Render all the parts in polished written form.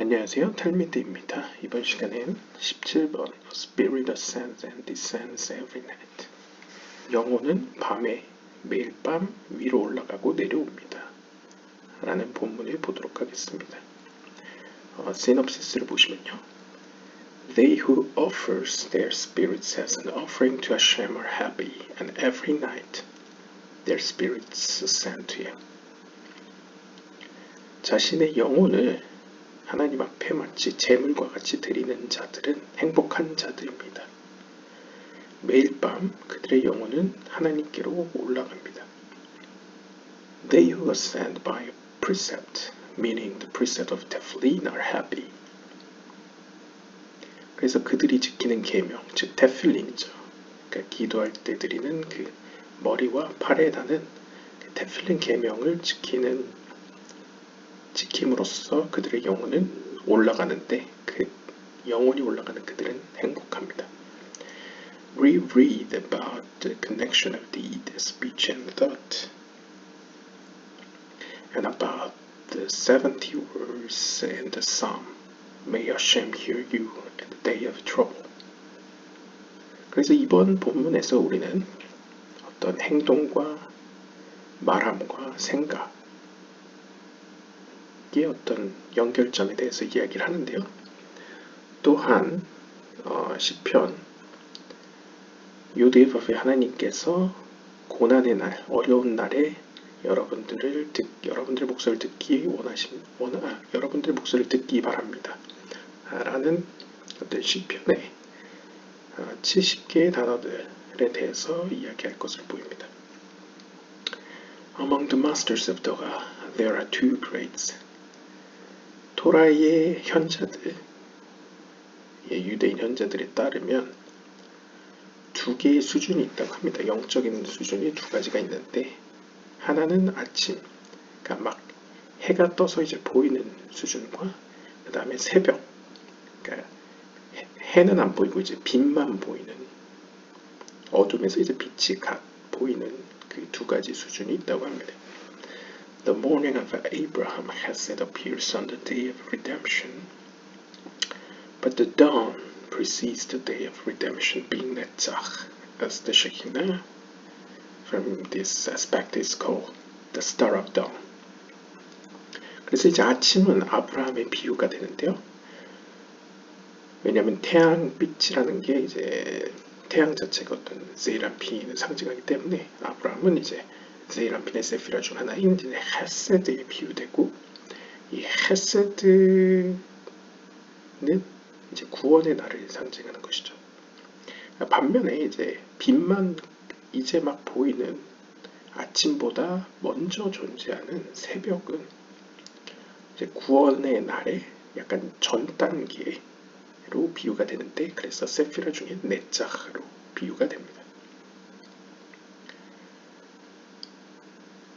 안녕하세요. 텔미드입니다. 이번 시간엔 17번 A Spirit ascends and descends every night. 영혼은 밤에 매일 밤 위로 올라가고 내려옵니다. 라는 본문을 보도록 하겠습니다. 시놉시스를 보시면요. They who offers their spirits as an offering to Hashem are happy, and every night their spirits ascend to Him. 자신의 영혼을 하나님 앞에 마치 제물과 같이 드리는 자들은 행복한 자들입니다. 매일 밤 그들의 영혼은 하나님께로 올라갑니다. They who ascend by precept, meaning the precept of tefillin, are happy. 그래서 그들이 지키는 계명, 즉 테필린이죠. 그러니까 기도할 때 드리는 그 머리와 팔에 다는 그 테필린 계명을 지킴으로써 그들의 영혼은 올라가는데 그 영혼이 올라가는 그들은 행복합니다. We read about the connection of deed, speech and thought, and about the 70 words in the psalm. May Hashem hear you in the day of trouble. 그래서 이번 본문에서 우리는 어떤 행동과 말함과 생각 의 어떤 연결점에 대해서 이야기를 하는데요. 또한 시편 요대의 법의 하나님께서 고난의 날, 어려운 날에 여러분들의 목소리를 여러분들의 목소리를 듣기 바랍니다. 라는 어떤 시편의 70개의 단어들에 대해서 이야기할 것으로 보입니다. Among the masters of Torah, there are two grades. 토라의 현자들, 유대인 현자들에 따르면 두 개의 수준이 있다고 합니다. 영적인 수준이 두 가지가 있는데 하나는 아침, 그러니까 막 해가 떠서 이제 보이는 수준과 그 다음에 새벽, 그러니까 해는 안 보이고 이제 빛만 보이는 어둠에서 이제 빛이 보이는 그 두 가지 수준이 있다고 합니다. The morning of Abraham Hesed appears on the day of redemption, but the dawn precedes the day of redemption, being Netzach, as the Shekinah from this aspect is called the star of dawn. 그래서 이제 아침은 아브라함의 비유가 되는데요. 왜냐하면 태양빛이라는 게 이제 태양 자체가 어떤 세이라핀을 상징하기 때문에 아브라함은 이제 세이라핀의 세피라 중 하나인 헤세드에 비유되고 이 헤세드는 이제 구원의 날을 상징하는 것이죠. 반면에 이제 빛만 이제 막 보이는 아침보다 먼저 존재하는 새벽은 이제 구원의 날의 약간 전 단계로 비유가 되는데 그래서 세피라 중에 네자흐로 비유가 됩니다.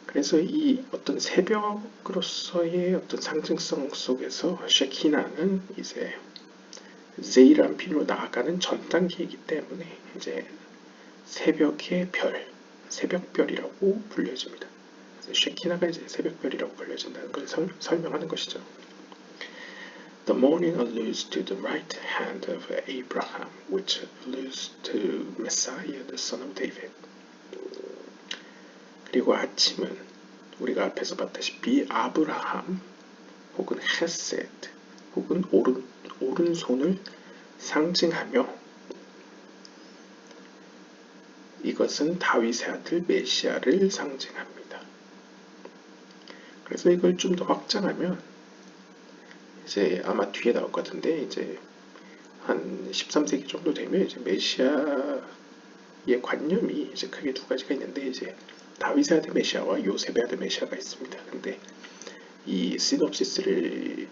그래서 이 어떤 새벽으로서의 어떤 상징성 속에서 셰키나는 이제 제이란핀으로 나아가는 전 단계이기 때문에 이제 새벽의 별, 새벽별이라고 불려집니다. 셰키나가 이제 새벽별이라고 불려진다는 걸 설명하는 것이죠. The morning alludes to the right hand of Abraham, which alludes to Messiah, the son of David. 그리고 아침은 우리가 앞에서 봤다시피 아브라함 혹은 헤세드 혹은 오른손을 상징하며 이것은 다윗의 아들 메시아를 상징합니다. 그래서 이걸 좀 더 확장하면 이제 아마 뒤에 나올 것 같은데 이제 한 13세기 정도 되면 이제 메시아의 관념이 이제 크게 두 가지가 있는데 이제 다윗의 아들 메시아와 요셉의 아들 메시아가 있습니다. 근데 이 시놉시스의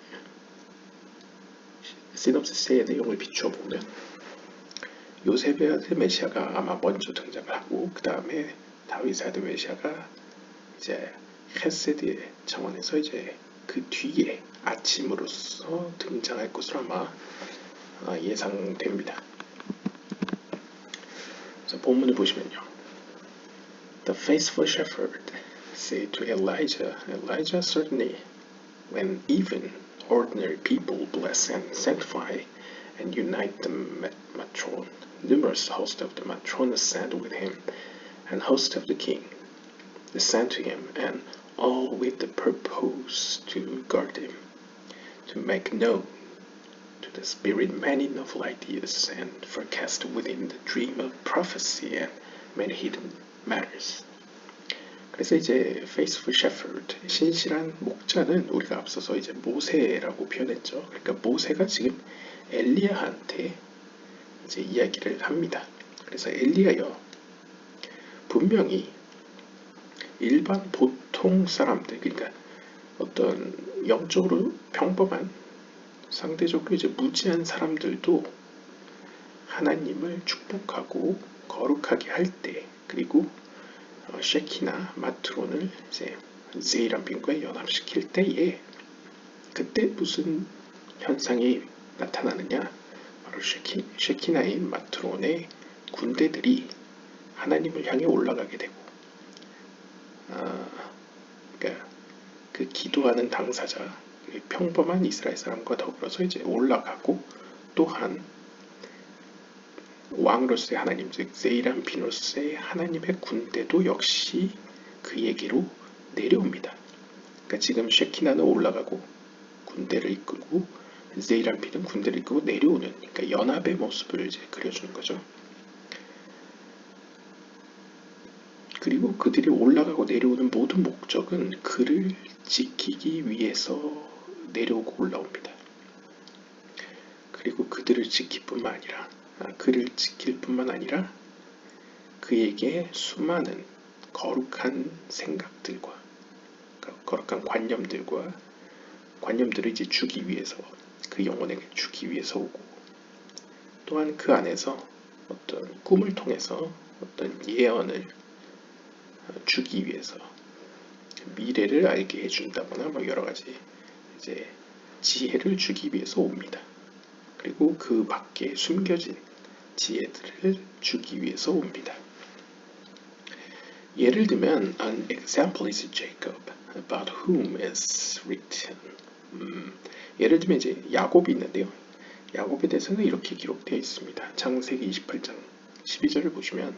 내용을 비추어 보면 요셉의 아들 메시아가 아마 먼저 등장을 하고 그 다음에 다윗의 아들 메시아가 이제 헤세드의 차원에서 이제 그 뒤에 아침으로서 등장할 것으로 아마 예상됩니다. 그래서 본문을 보시면요. The faithful shepherd said to Elijah, Elijah, certainly when even ordinary people bless and sanctify and unite the matron. Numerous hosts of the matron ascend with him, and hosts of the king descend to him, and all with the purpose to guard him, to make known to the spirit many novel ideas, and forecast within the dream of prophecy and many hidden matters. 그래서 이제 faithful shepherd, 신실한 목자는 우리가 앞서서 이제 모세라고 표현했죠. 그러니까 모세가 지금 엘리야한테 이제 이야기를 합니다. 그래서 엘리야여, 분명히 일반 보통 사람들, 그러니까 어떤 영적으로 평범한 상대적으로 이제 무지한 사람들도 하나님을 축복하고 거룩하게 할 때, 그리고 셰키나 마트론을 이제 세이람빈과 연합시킬 때에 그때 무슨 현상이 나타나느냐, 바로 셰키나의 마트론의 군대들이 하나님을 향해 올라가게 되고, 그러니까 그 기도하는 당사자, 평범한 이스라엘 사람과 더불어서 이제 올라가고, 또한 왕으로서의 하나님, 즉 세이람피노스의 하나님의 군대도 역시 그에게로 내려옵니다. 그러니까 지금 셰키나는 올라가고 군대를 이끌고 세이람피는 군대를 이끌고 내려오는, 그러니까 연합의 모습을 이제 그려주는 거죠. 그리고 그들이 올라가고 내려오는 모든 목적은 그를 지키기 위해서 내려오고 올라옵니다. 그리고 그들을 지킬 뿐만 아니라, 그를 지킬 뿐만 아니라 그에게 수많은 거룩한 생각들과 거룩한 관념들을 이제 주기 위해서, 그 영혼에게 주기 위해서 오고, 또한 그 안에서 어떤 꿈을 통해서 어떤 예언을 주기 위해서, 미래를 알게 해준다거나 뭐 여러 가지 이제 지혜를 주기 위해서 옵니다. 그리고 그 밖에 숨겨진 지혜들을 주기 위해서 옵니다. 예를 들면 an example is Jacob, about whom is written. 예를 들면 이제 야곱이 있는데요. 야곱에 대해서는 이렇게 기록되어 있습니다. 창세기 28장 12절을 보시면,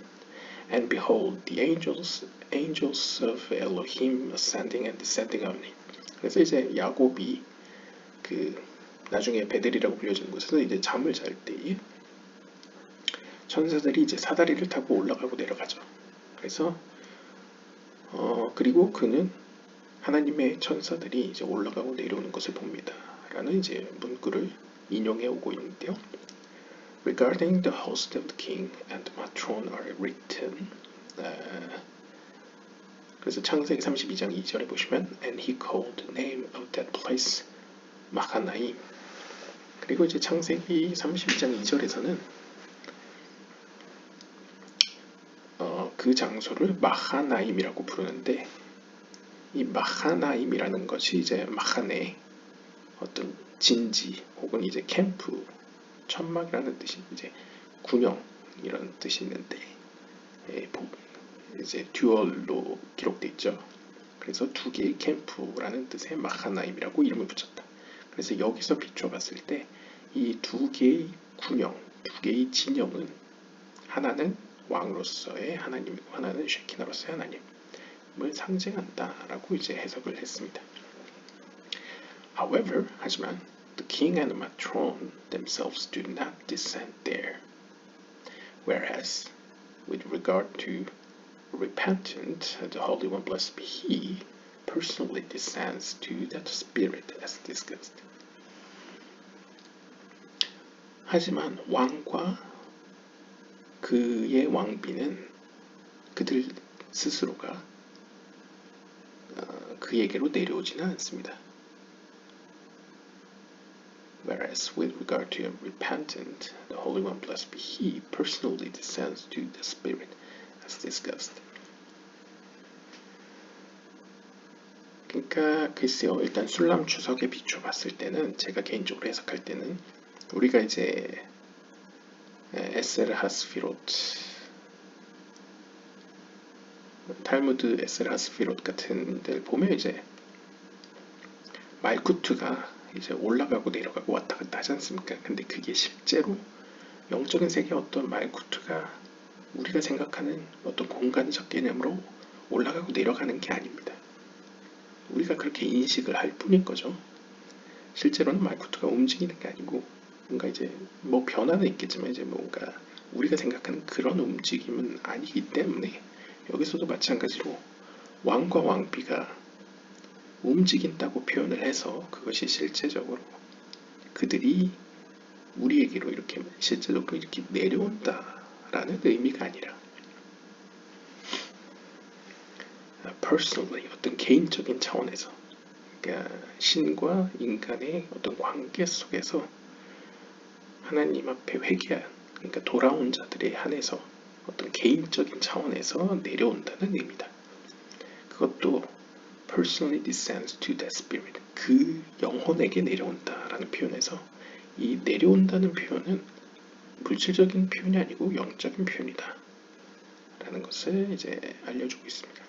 And behold, the angels of Elohim ascending and descending on him. 그래서 이제 야곱이 그 나중에 베델이라고 불려지는 곳에서 이제 잠을 잘 때에 천사들이 이제 사다리를 타고 올라가고 내려가죠. 그래서 그리고 그는 하나님의 천사들이 이제 올라가고 내려오는 것을 봅니다. 라는 이제 문구를 인용해 오고 있는데요. Regarding the host of the king and the matron are written. 그래서 창세기 32장 2절에 보시면 And he called the name of that place 마하나임. 그리고 이제 창세기 32장 2절에서는 그 장소를 마하나임이라고 부르는데, 이 마하나임이라는 것이 이제 마하네, 어떤 진지 혹은 이제 캠프, 천막이라는 뜻이 이제 군영 이런 뜻이 있는데, 이제 듀얼로 기록되어 있죠. 그래서 두 개의 캠프라는 뜻의 마하나임이라고 이름을 붙였다. 그래서 여기서 비춰봤을 때 이 두 개의 군영, 두 개의 진영은 하나는 왕으로서의 하나님이고 하나는 셰키나로서의 하나님을 상징한다라고 이제 해석을 했습니다. However, 하지만 the king and the matron themselves do not descend there, whereas with regard to repentant, the Holy One, blessed be He, personally descends to that spirit as discussed. 하지만 왕과 그의 왕비는 그들 스스로가 그에게로 내려오지는 않습니다. Whereas with regard to a repentant, the Holy One, blessed be He, personally descends to the Spirit as discussed. 그러니까 글쎄요, 일단 술람 추석에 비춰봤을 때는, 제가 개인적으로 해석할 때는 우리가 이제 에셀 하스피롯, 탈무드 에셀 하스피롯 같은 데를 보면 이제 말구트가 이제 올라가고 내려가고 왔다 갔다 하지 않습니까? 근데 그게 실제로 영적인 세계의 어떤 말구트가 우리가 생각하는 어떤 공간적 개념으로 올라가고 내려가는 게 아닙니다. 우리가 그렇게 인식을 할 뿐인 거죠. 실제로는 말구트가 움직이는 게 아니고 뭔가 이제 뭐 변화는 있겠지만 이제 뭔가 우리가 생각하는 그런 움직임은 아니기 때문에 여기서도 마찬가지로 왕과 왕비가 움직인다고 표현을 해서 그것이 실제적으로 그들이 우리에게로 이렇게 실제적으로 이렇게 내려온다라는 의미가 아니라 personally 어떤 개인적인 차원에서 그러니까 신과 인간의 어떤 관계 속에서 하나님 앞에 회개한 그러니까 돌아온 자들에 한해서 어떤 개인적인 차원에서 내려온다는 의미다. 그것도 personally descends to the spirit 그 영혼에게 내려온다라는 표현에서 이 내려온다는 표현은 물질적인 표현이 아니고 영적인 표현이다 라는 것을 이제 알려주고 있습니다.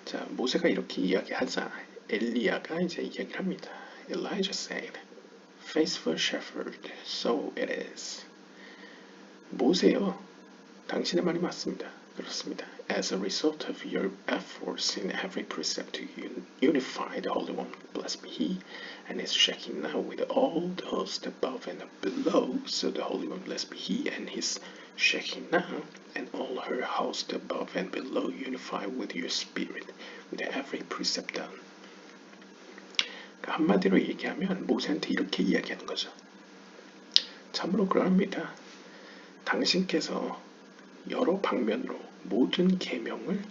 자, 모세가 이렇게 이야기하자 엘리야가 이제 이야기를 합니다. Elijah said, Faithful shepherd, so it is. 모세요, 당신의 말이 맞습니다. 그렇습니다. As a result of your efforts in every precept to unify the Holy One, blessed be He, and His Shekinah with all the host above and below, so the Holy One, blessed be He, and His Shekinah, and all her host above and below, unify with your spirit, with every precept done. 한마디로 얘기하면 모세한테 이렇게 이야기하는 거죠. 참으로 그러합니다. 당신께서 여러 방면으로 모든 계명을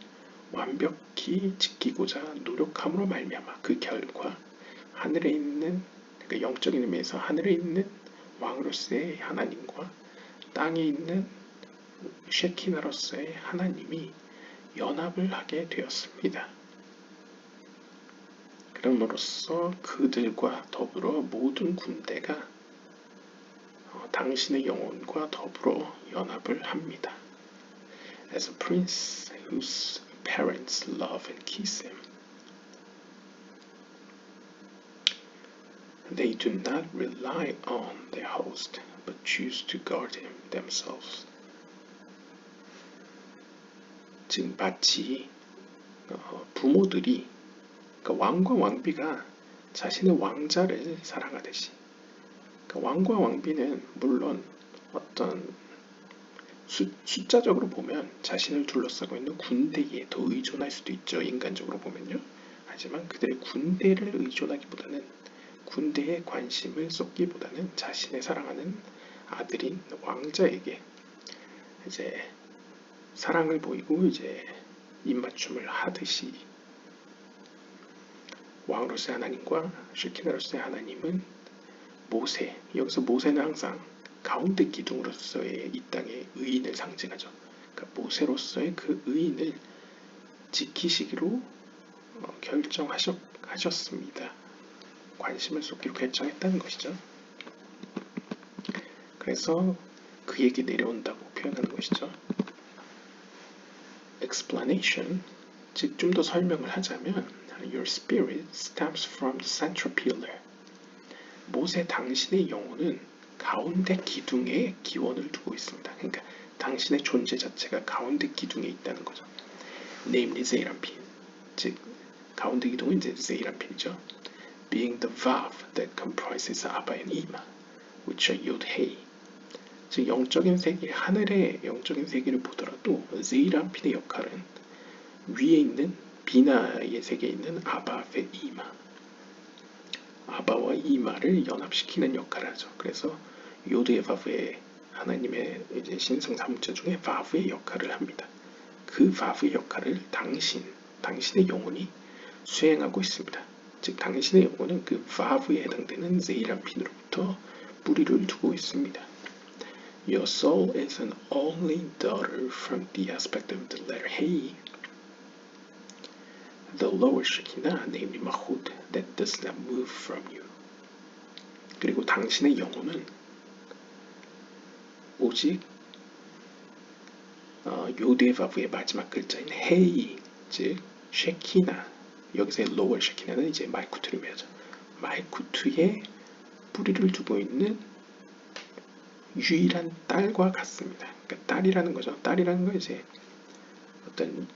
완벽히 지키고자 노력함으로 말미암아 그 결과 하늘에 있는 그러니까 영적인 의미에서 하늘에 있는 왕으로서의 하나님과 땅에 있는 쉐키나로서의 하나님이 연합을 하게 되었습니다. 그럼으로써 그들과 더불어 모든 군대가 당신의 영혼과 더불어 연합을 합니다. As a prince whose parents love and kiss him, they do not rely on their host, but choose to guard him themselves. 즉 마치 부모들이 그러니까 왕과 왕비가 자신의 왕자를 사랑하듯이 그러니까 왕과 왕비는 물론 어떤 숫자적으로 보면 자신을 둘러싸고 있는 군대에 더 의존할 수도 있죠. 인간적으로 보면요. 하지만 그들의 군대를 의존하기보다는 군대에 관심을 쏟기보다는 자신의 사랑하는 아들인 왕자에게 이제 사랑을 보이고 이제 입맞춤을 하듯이 왕으로서의 하나님과 쉐키나로서의 하나님은 모세, 여기서 모세는 항상 가운데 기둥으로서의 이 땅의 의인을 상징하죠. 그러니까 모세로서의 그 의인을 지키시기로 결정하셨습니다. 관심을 쏟기로 결정했다는 것이죠. 그래서 그에게 내려온다고 표현하는 것이죠. Explanation, 즉 좀 더 설명을 하자면 Your spirit stems from the central pillar. 모세 당신의 영혼은 가운데 기둥에 기원을 두고 있습니다. 그러니까 당신의 존재 자체가 가운데 기둥에 있다는 거죠. Namely Zeranpin, 즉 가운데 기둥은 이제 Zeranpin이죠. Being the vav that comprises Abba and Ima, which are Yod Hey. 즉 영적인 세계, 하늘의 영적인 세계를 보더라도 Zeranpin의 역할은 위에 있는 비나의 세계에 있는 아바, 베, 이마, 아바와 이마를 연합시키는 역할을 하죠. 그래서 요드의 바브의 하나님의 이제 신성 사무처 중에 바브의 역할을 합니다. 그 바브의 역할을 당신의 영혼이 수행하고 있습니다. 즉 당신의 영혼은 그 바브에 해당되는 제이란핀으로부터 뿌리를 두고 있습니다. Your soul is an only daughter from the aspect of the letter He, the lower Shekinah, namely Mahut, that does not move from you. 그리고 당신의 영혼은 오직 요드의 바브의 마지막 글자인 헤이, 즉 쉐키나, 여기서의 로월 쉐키나는 이제 말쿠트를 의미하죠. 말쿠트에 뿌리를 두고 있는 유일한 딸과 같습니다. 그러니까 딸이라는 거죠. 딸이라는 건 이제 어떤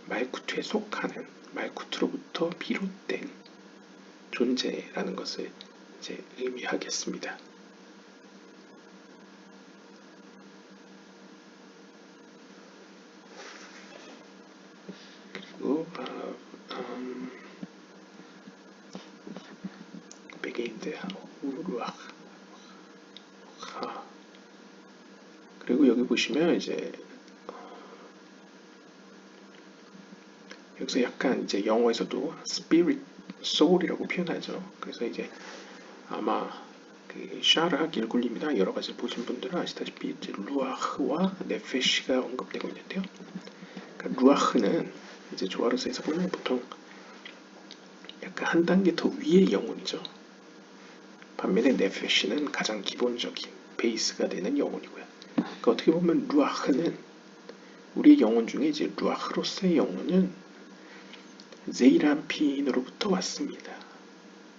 말쿠트에 속하는, 말쿠트로부터 비롯된 존재라는 것을 이제 의미하겠습니다. 그리고 베게인드 우르악. 그리고 여기 보시면 이제 여기서 약간 이제 영어에서도 spirit, soul이라고 표현하죠. 그래서 이제 아마 그 샤르하 길굴림이나 여러 가지 보신 분들은 아시다시피 이제 루아흐와 네페시가 언급되고 있는데요. 그러니까 루아흐는 이제 조아르스에서 보면 보통 약간 한 단계 더 위의 영혼이죠. 반면에 네페시는 가장 기본적인 베이스가 되는 영혼이고요. 그러니까 어떻게 보면 루아흐는 우리의 영혼 중에 이제 루아흐로서의 영혼은 제이란핀으로부터 왔습니다.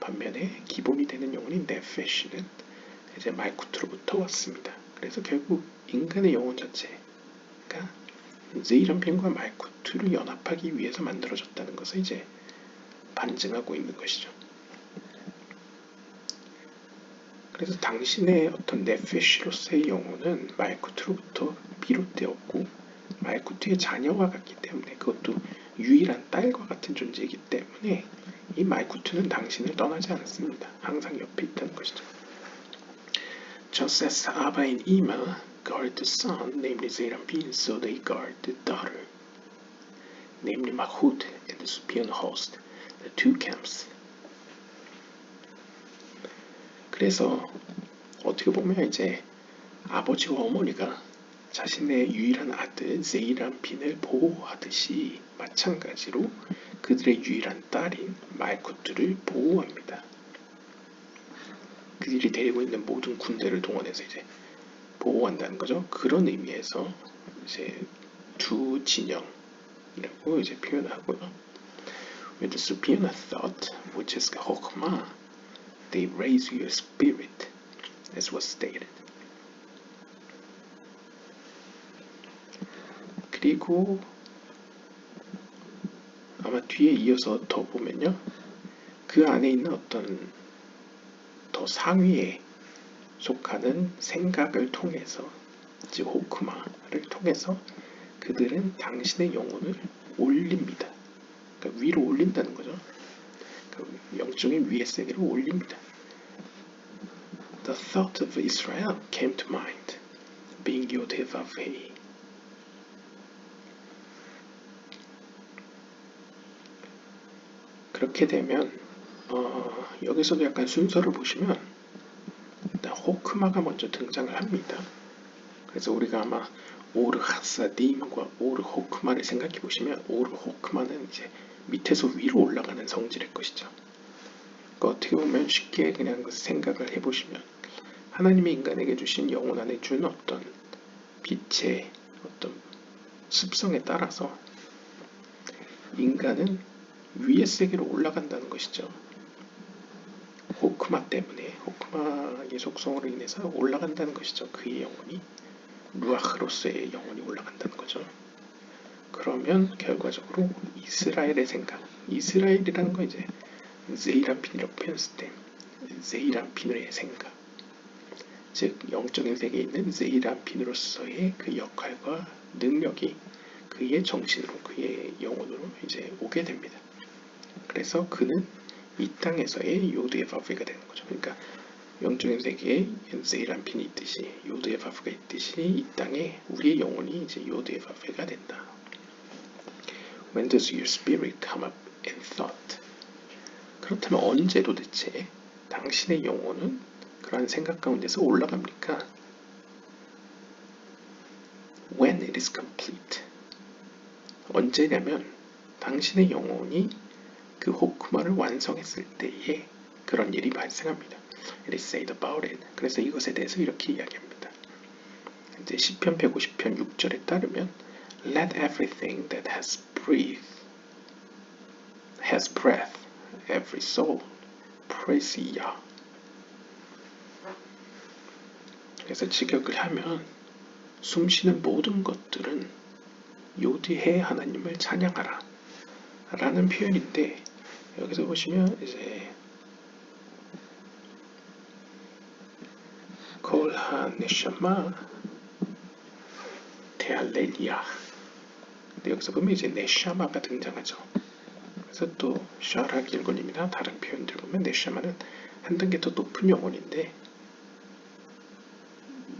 반면에 기본이 되는 영혼인 네페시는 이제 말쿠트로부터 왔습니다. 그래서 결국 인간의 영혼 자체가 제이란핀과 말쿠트를 연합하기 위해서 만들어졌다는 것을 이제 반증하고 있는 것이죠. 그래서 당신의 어떤 네페시로서의 영혼은 말쿠트로부터 비롯되었고 말쿠트의 자녀와 같기 때문에, 그것도 유일한 딸과 같은 존재이기 때문에 이 말쿠트는 당신을 떠나지 않습니다. 항상 옆에 있다는 것이죠. Just as Abba and Ima guard the son, namely Zeranpin, so they guard the daughter, namely Mahut and the Superior host, the two camps. 그래서 어떻게 보면 이제 아버지와 어머니가 자신의 유일한 아들 제이란핀을 보호하듯이 마찬가지로 그들의 유일한 딸인 말쿠트를 보호합니다. 그들이 데리고 있는 모든 군대를 동원해서 이제 보호한다는 거죠. 그런 의미에서 이제 두 진영이라고 이제 표현하고요. With the superior thought, which is Chokmah, they raise your spirit, as was stated. 그리고 아마 뒤에 이어서 더 보면요, 그 안에 있는 어떤 더 상위에 속하는 생각을 통해서, 즉 호크마를 통해서 그들은 당신의 영혼을 올립니다. 그러니까 위로 올린다는 거죠. 그러니까 영적인 위의 세계로 올립니다. The thought of Israel came to mind, being Yod-Heh-Vav-Heh. 그렇게 되면 여기서도 약간 순서를 보시면 일단 호크마가 먼저 등장을 합니다. 그래서 우리가 아마 오르 하사딤과 오르 호크마를 생각해 보시면 오르 호크마는 이제 밑에서 위로 올라가는 성질일 것이죠. 그러니까 어떻게 보면 쉽게 그냥 생각을 해보시면 하나님이 인간에게 주신 영혼 안에 준 어떤 빛의 어떤 습성에 따라서 인간은 위의 세계로 올라간다는 것이죠. 호크마 때문에, 호크마의 속성으로 인해서 올라간다는 것이죠. 그의 영혼이, 루아흐로서의 영혼이 올라간다는 거죠. 그러면 결과적으로 이스라엘의 생각, 이스라엘이라는 건 이제 제이란핀이라고 표현했을 때 제이란핀의 생각, 즉 영적인 세계에 있는 제이란핀으로서의 그 역할과 능력이 그의 정신으로, 그의 영혼으로 이제 오게 됩니다. 그래서 그는 이 땅에서의 요드의-바브가 되는 거죠. 그러니까 영적인 세계에 제이란핀이 있듯이, 요드의-바브가 있듯이 이 땅에 우리의 영혼이 이제 요드의-바브가 된다. When does your spirit come up in thought? 그렇다면 언제 도대체 당신의 영혼은 그러한 생각 가운데서 올라갑니까? When it is complete. 언제냐면 당신의 영혼이 그 호크마를 완성했을 때에 그런 일이 발생합니다. It is said about it. 그래서 이것에 대해서 이렇게 이야기합니다. 이제 시편 150편 6절에 따르면 Let everything that has breath, every soul, praise Yah. 그래서 직역을 하면 숨쉬는 모든 것들은 요디해 하나님을 찬양하라 라는 표현인데, 여기서 보시면 이제 콜하 네샤마 테할렐리아, 근데 여기서 보면 이제 네샤마가 등장하죠. 그래서 또 샤라 길곤입니다. 다른 표현들 보면 네샤마는 한 단계 더 높은 영혼인데,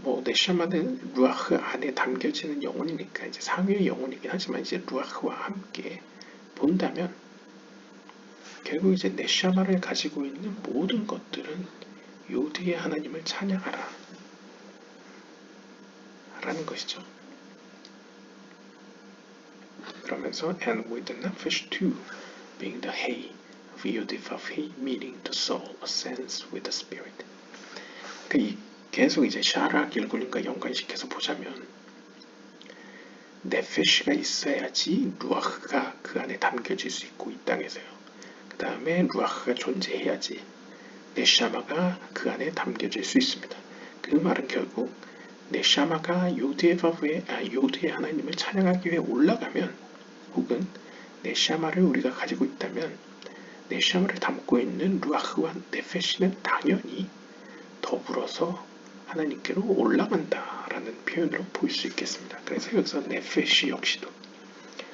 뭐 네샤마는 루아흐 안에 담겨지는 영혼이니까 이제 상위의 영혼이긴 하지만, 이제 루아흐와 함께 본다면 결국 이제 네샤마를 가지고 있는 모든 것들은 요디의 하나님을 찬양하라 라는 것이죠. 그러면서 and with the nefesh too, being the hay of Yodifafhi, meaning the soul ascends with the spirit. 그러니까 계속 이제 샤라 길군인과 연관시켜서 보자면, 네페시가 있어야지 루아흐가 그 안에 담겨질 수 있고 이 땅에서요. 그 다음에 루아흐가 존재해야지 네샤마가 그 안에 담겨질 수 있습니다. 그 말은 결국 네샤마가 요드의 하나님을 찬양하기 위해 올라가면, 혹은 네샤마를 우리가 가지고 있다면 네샤마를 담고 있는 루아흐와 네페시는 당연히 더불어서 하나님께로 올라간다라는 표현으로 볼 수 있겠습니다. 그래서 여기서 네페시 역시도,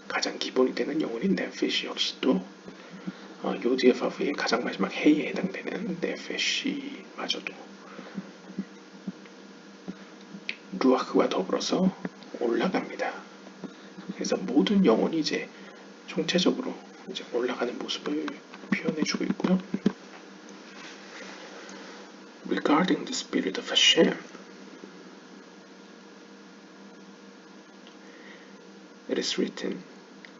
가장 기본이 되는 영혼인 네페시 역시도 요디의 파브의 가장 마지막 해에 해당되는 네페시마저도 루아흐와 더불어서 올라갑니다. 그래서 모든 영혼이 이제 총체적으로 이제 올라가는 모습을 표현해주고 있고요. Regarding the spirit of Hashem, it is written,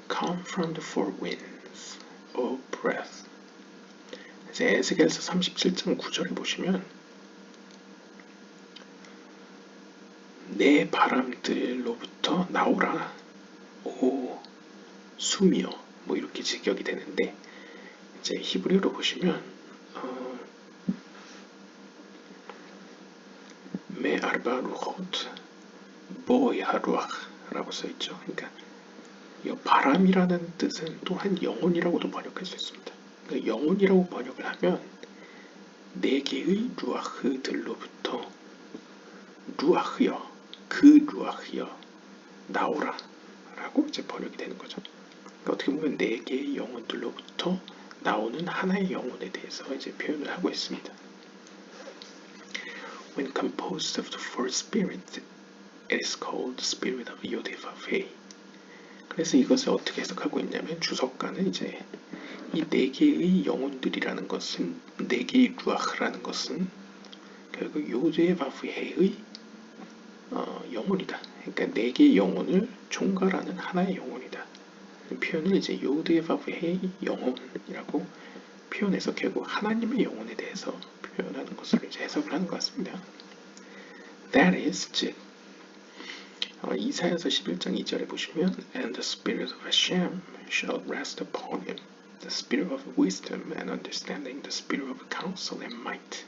"Come from the four winds, O breath." 이제 에스겔서 37장 9절에 보시면 내 바람들로부터 나오라, 오 숨이여, 뭐 이렇게 직역이 되는데, 이제 히브리어로 보시면 메 아르바 루호트 보이 하루아라고 써있죠. 그러니까 이 바람이라는 뜻은 또한 영혼이라고도 번역할 수 있습니다. 그러니까 영혼이라고 번역을 하면 네 개의 루아흐들로부터 루아흐여, 그 루아흐여 나오라 라고 이제 번역이 되는 거죠. 그러니까 어떻게 보면 네 개의 영혼들로부터 나오는 하나의 영혼에 대해서 이제 표현을 하고 있습니다. When composed of the four spirits, it is called the spirit of Yodifafei. 그래서 이것을 어떻게 해석하고 있냐면, 주석가는 이제 이 네 개의 영혼들이라는 것은, 네 개의 루아흐라는 것은 결국 요드에바프헤의 영혼이다. 그러니까 네 개의 영혼을 총괄하는 하나의 영혼이다. 표현을 이제 요드에바프헤의 영혼이라고 표현해서 결국 하나님의 영혼에 대해서 표현하는 것으로 이제 해석을 하는 것 같습니다. That is, 즉 이사야서 11장 2절에 보시면 And the spirit of Hashem shall rest upon him, the spirit of wisdom and understanding, the spirit of counsel and might.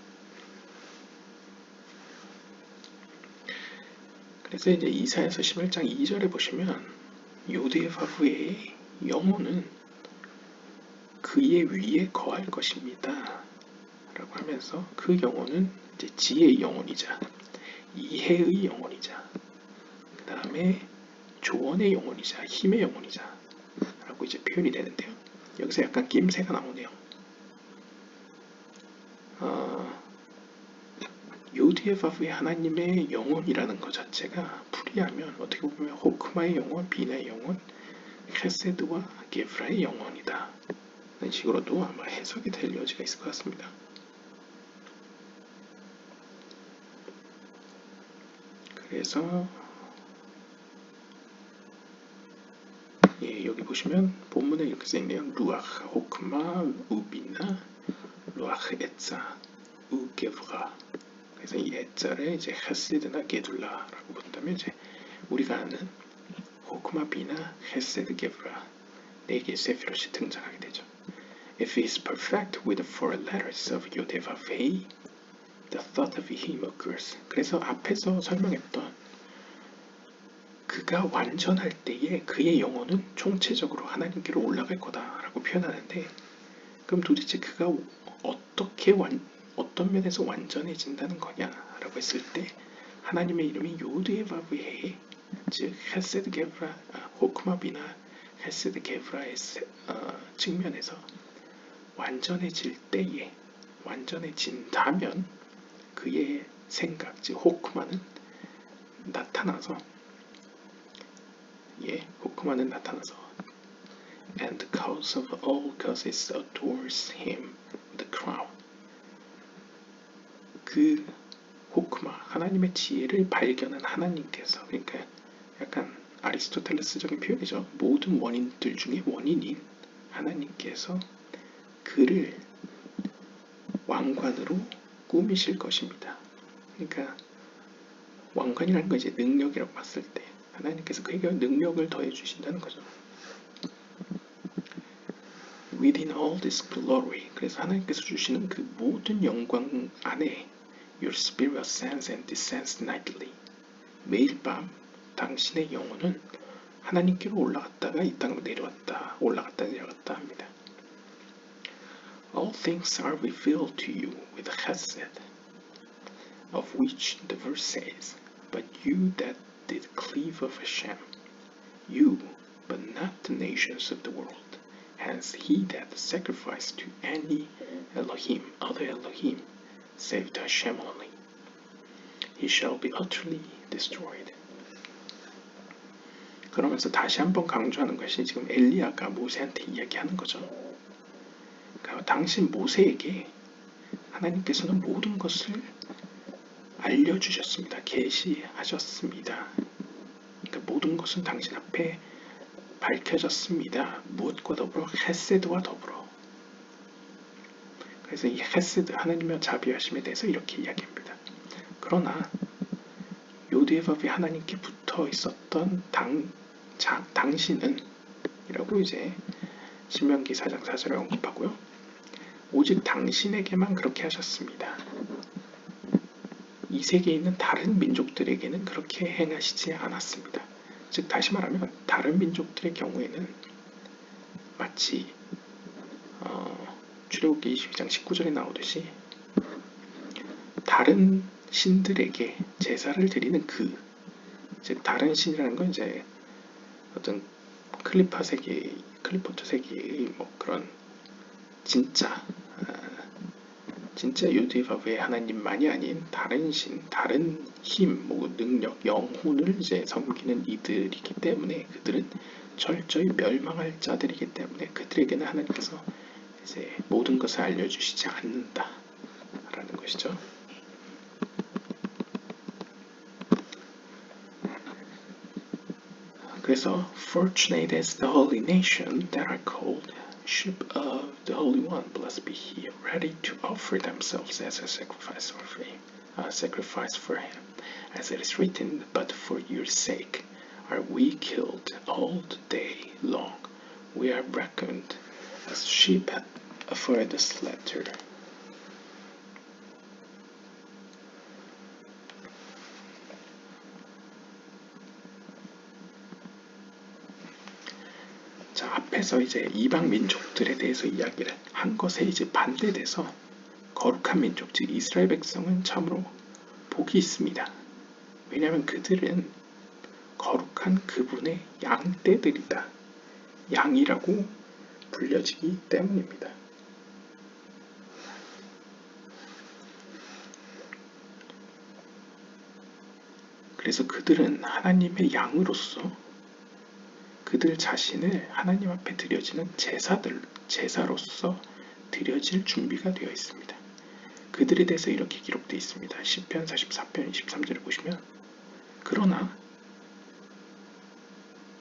그래서 이제 이사야서 11장 2절에 보시면 요드에바브의 영혼은 그의 위에 거할 것입니다 라고 하면서, 그 영혼은 이제 지혜의 영혼이자 이해의 영혼이자 그 다음에 조언의 영혼이자 힘의 영혼이자 라고 이제 표현이 되는데요. 여기서 약간 낌새가 나오네요. 요드에바브의 하나님의 영혼이라는 것 자체가 풀이하면 어떻게 보면 호크마의 영혼, 비나의 영혼, 헤세드와 게프라의 영혼이다 이런 식으로도 아마 해석이 될 여지가 있을 것 같습니다. 그래서 여기 보시면 본문에 이렇게 써있네요. 루아흐 호크마 우비나 루아흐 에짜 우게브라. 그래서 이 에짜를 이제 헤세드나 게둘라라고 본다면, 이제 우리가 아는 호크마 비나 헤세드 게브라 4개의 세피롯이 등장하게 되죠. If he is perfect with the 4 letters of 요데바베이, the thought of him occurs. 그래서 앞에서 설명했던 그가 완전할 때에 그의 영혼은 총체적으로 하나님께로 올라갈 거다라고 표현하는데, 그럼 도대체 그가 어떤 면에서 완전해진다는 거냐라고 했을 때 하나님의 이름이 요드에바브헤, 즉 헤세드 게브라, 호크마비나 헤세드 게브라의 측면에서 완전해질 때에, 완전해진다면 그의 생각, 즉 호크마는 나타나서, 호크마는 나타나서 and the cause of all causes adores him with the crown. 그 호크마, 하나님의 지혜를 발견한 하나님께서, 그러니까 약간 아리스토텔레스적인 표현이죠. 모든 원인들 중에 원인인 하나님께서 그를 왕관으로 꾸미실 것입니다. 그러니까 왕관이라는 건 이제 능력이라고 봤을 때 하나님께서 그에게 능력을 더해 주신다는 거죠. Within all this glory, 그래서 하나님께서 주시는 그 모든 영광 안에 Your spirit ascends and descends nightly. 매일 밤 당신의 영혼은 하나님께로 올라갔다가 이 땅으로 내려왔다, 올라갔다 내려갔다 합니다. All things are revealed to you with chesed, of which the verse says, But you that did cleave of Hashem, you, but not the nations of the world. Hence he that sacrificed to any Elohim, other Elohim, save to Hashem only, he shall be utterly destroyed. 그러면서 다시 한번 강조하는 것이 지금 엘리야가 모세한테 이야기하는 거죠. 그러니까 당신 모세에게 하나님께서는 모든 것을 알려주셨습니다. 계시하셨습니다. 그러니까 모든 것은 당신 앞에 밝혀졌습니다. 무엇과 더불어 헤세드와 더불어. 그래서 이 헤세드, 하나님의 자비하심에 대해서 이렇게 이야기합니다. 그러나 요드에바비 하나님께 붙어 있었던 당신은 이라고 이제 신명기 4장 4절에 언급하고요. 오직 당신에게만 그렇게 하셨습니다. 이 세계에 있는 다른 민족들에게는 그렇게 행하시지 않았습니다. 즉 다시 말하면 다른 민족들의 경우에는 마치 출애굽기 22장 19절에 나오듯이 다른 신들에게 제사를 드리는 즉 다른 신이라는 건 이제 어떤 클리포트 세계의 뭐 그런 진짜 요드에바브의 하나님만이 아닌 다른 신, 다른 힘, 뭐 능력, 영혼을 이제 섬기는 이들이기 때문에 그들은 철저히 멸망할 자들이기 때문에 그들에게는 하나님께서 이제 모든 것을 알려주시지 않는다라는 것이죠. 그래서 Fortunate is the holy nation that are called sheep of the Holy One, blessed be He, ready to offer themselves as a sacrifice for Him, as it is written, But for your sake are we killed all the day long. We are reckoned as sheep for the slaughter. 자, 앞에서 이제 이방 민족들에 대해서 이야기를 한 것에 이제 반대돼서 거룩한 민족, 즉 이스라엘 백성은 참으로 복이 있습니다. 왜냐하면 그들은 거룩한 그분의 양떼들이다. 양이라고 불려지기 때문입니다. 그래서 그들은 하나님의 양으로서 그들 자신을 하나님 앞에 드려지는 제사로서 드려질 준비가 되어 있습니다. 그들에 대해서 이렇게 기록되어 있습니다. 시편 44편 23절을 보시면 그러나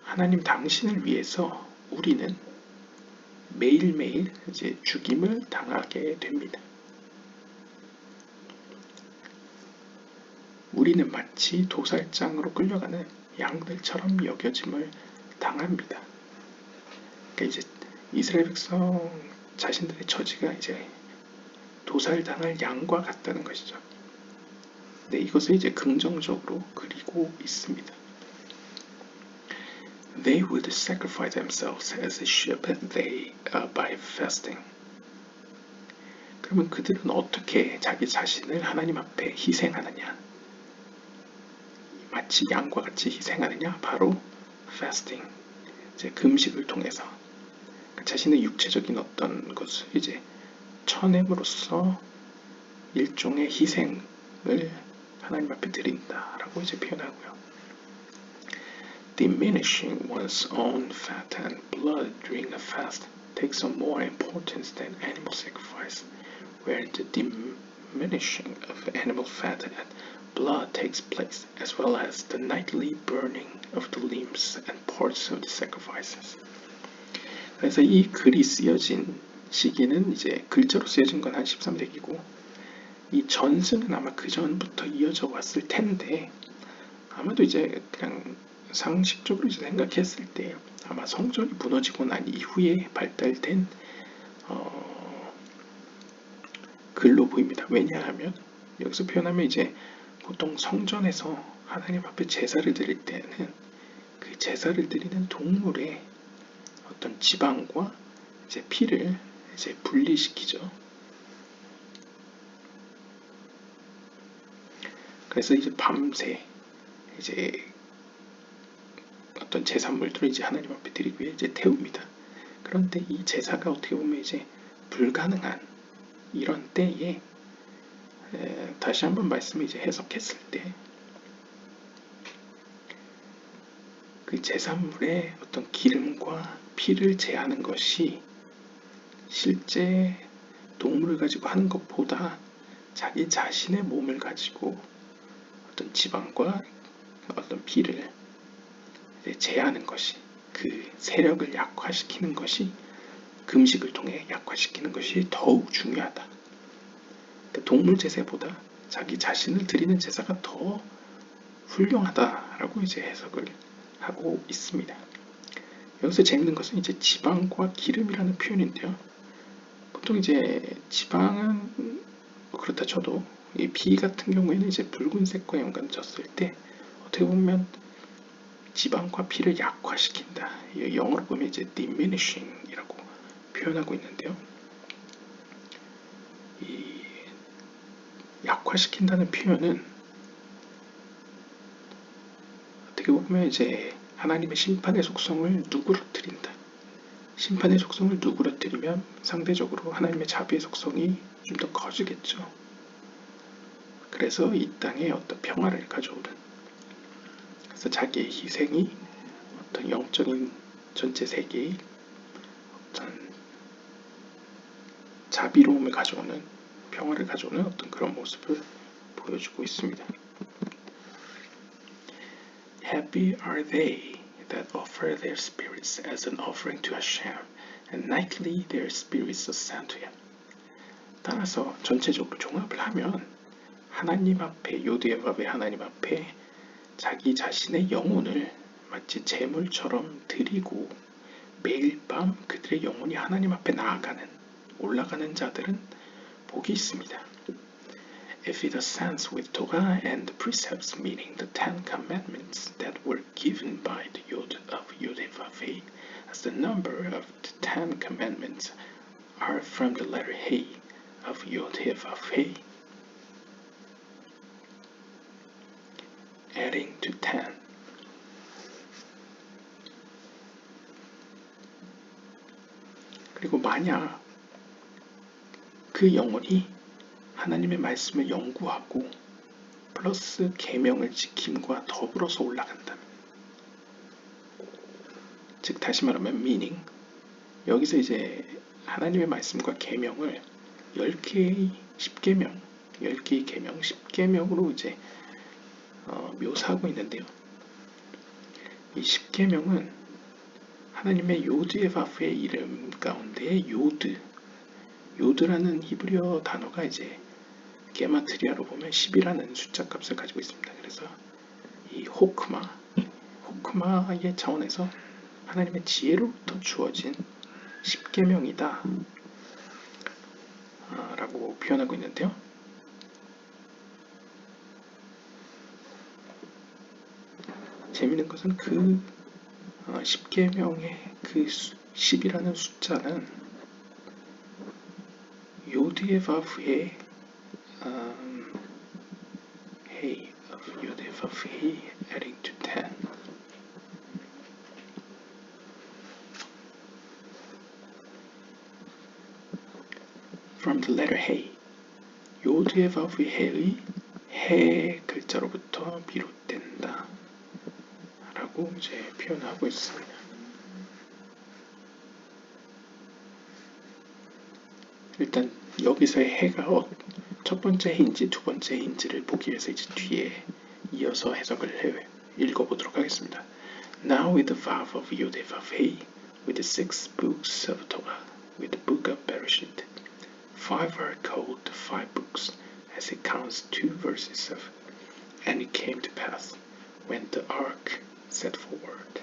하나님 당신을 위해서 우리는 매일매일 이제 죽임을 당하게 됩니다. 우리는 마치 도살장으로 끌려가는 양들처럼 여겨짐을 당합니다. 그러니까 이제 이스라엘 백성 자신들의 처지가 이제 도살당할 양과 같다는 것이죠. 네, 이것을 이제 긍정적으로 그리고 있습니다. They would sacrifice themselves as a sheep by fasting. 그러면 그들은 어떻게 자기 자신을 하나님 앞에 희생하느냐? 마치 양과 같이 희생하느냐? 바로 fasting, 이제 금식을 통해서 자신의 육체적인 어떤 것을 이제 쳐냄으로써 일종의 희생을 하나님 앞에 드린다라고 이제 표현하고요. Diminishing one's own fat and blood during a fast takes on more importance than animal sacrifice, where the diminishing of animal fat and blood takes place, as well as the nightly burning of the limbs and parts of the sacrifices. 그래서 이 글이 쓰여진 시기는 이제 글자로 쓰여진 건 한 13세기고 이 전승은 아마 그 전부터 이어져 왔을 텐데 아마도 이제 그냥 상식적으로 이제 생각했을 때 아마 성전이 무너지고 난 이후에 발달된 글로 보입니다. 왜냐하면 여기서 표현하면 이제 보통 성전에서 하나님 앞에 제사를 드릴 때는 그 제사를 드리는 동물의 어떤 지방과 이제 피를 이제 분리시키죠. 그래서 이제 밤새 이제 어떤 제산물들을 이제 하나님 앞에 드리기 위해 이제 태웁니다. 그런데 이 제사가 어떻게 보면 이제 불가능한 이런 때에 다시 한번 말씀을 이제 해석했을 때 그 제산물의 어떤 기름과 피를 제하는 것이 실제 동물을 가지고 하는 것보다 자기 자신의 몸을 가지고 어떤 지방과 어떤 피를 제하는 것이, 그 세력을 약화시키는 것이, 금식을 통해 약화시키는 것이 더욱 중요하다. 그러니까 동물 제사보다 자기 자신을 드리는 제사가 더 훌륭하다라고 이제 해석을 하고 있습니다. 여기서 재밌는 것은 이제 지방과 기름이라는 표현인데요. 보통 이제 지방은 그렇다 쳐도 이 피 같은 경우에는 이제 붉은색과 연관졌을 때 어떻게 보면 지방과 피를 약화시킨다. 영어로 보면 이제 diminishing이라고 표현하고 있는데요. 이 약화시킨다는 표현은 어떻게 보면 이제 하나님의 심판의 속성을 누그러뜨린다. 심판의 속성을 누그러뜨리면 상대적으로 하나님의 자비의 속성이 좀 더 커지겠죠. 그래서 이 땅에 어떤 평화를 가져오는, 그래서 자기의 희생이 어떤 영적인 전체 세계의 어떤 자비로움을 가져오는, 평화를 가져오는 어떤 그런 모습을 보여주고 있습니다. Happy are they that offer their spirits as an offering to Hashem, and nightly their spirits ascend to Him. 따라서 전체적으로 종합을 하면 하나님 앞에, 요드예밥의 하나님 앞에 자기 자신의 영혼을 마치 제물처럼 드리고 매일 밤 그들의 영혼이 하나님 앞에 나아가는, 올라가는 자들은 복이 있습니다. If it ascends with Torah and the precepts, meaning the 10 commandments that were given by the Yod of Yod-Heh-Vav-Heh, as the number of the 10 commandments are from the letter He of Yod-Heh-Vav-Heh, adding to 10. 그리고 만약 그 영혼이 하나님의 말씀을 연구하고 플러스 계명을 지킴과 더불어서 올라간다면, 즉 다시 말하면 meaning, 여기서 이제 하나님의 말씀과 계명을 10개의 10계명, 10개의 계명, 10계명으로 이제 묘사하고 있는데요. 이 10계명은 하나님의 요드예바프의 이름 가운데 요드라는 히브리어 단어가 이제 게마트리아로 보면 10이라는 숫자 값을 가지고 있습니다. 그래서 이 호크마, 히코마의 차원에서 하나님의 지혜로부터 주어진 십계명이다 라고 표현하고 있는데요. 재밌는 것은 그 십계명의 그 10이라는 숫자는 요드의 바브의 hey of 요드의 바브 hey adding to 10 from the letter hey 요드의 바브의 해의 해 글자로부터 비롯된다 라고 이제 표현하고 있습니다. 일단 여기서의 해가 첫 번째 해인지 두 번째 해인지를 보기 위해서 이제 뒤에 이어서 해석을 읽어보도록 하겠습니다. Now with the vav of Yod Vav Hey, with the 6 books of Torah, with the book of Bereshit, 5 are called the 5 books, as it counts 2 verses of, and it came to pass, when the ark set forward.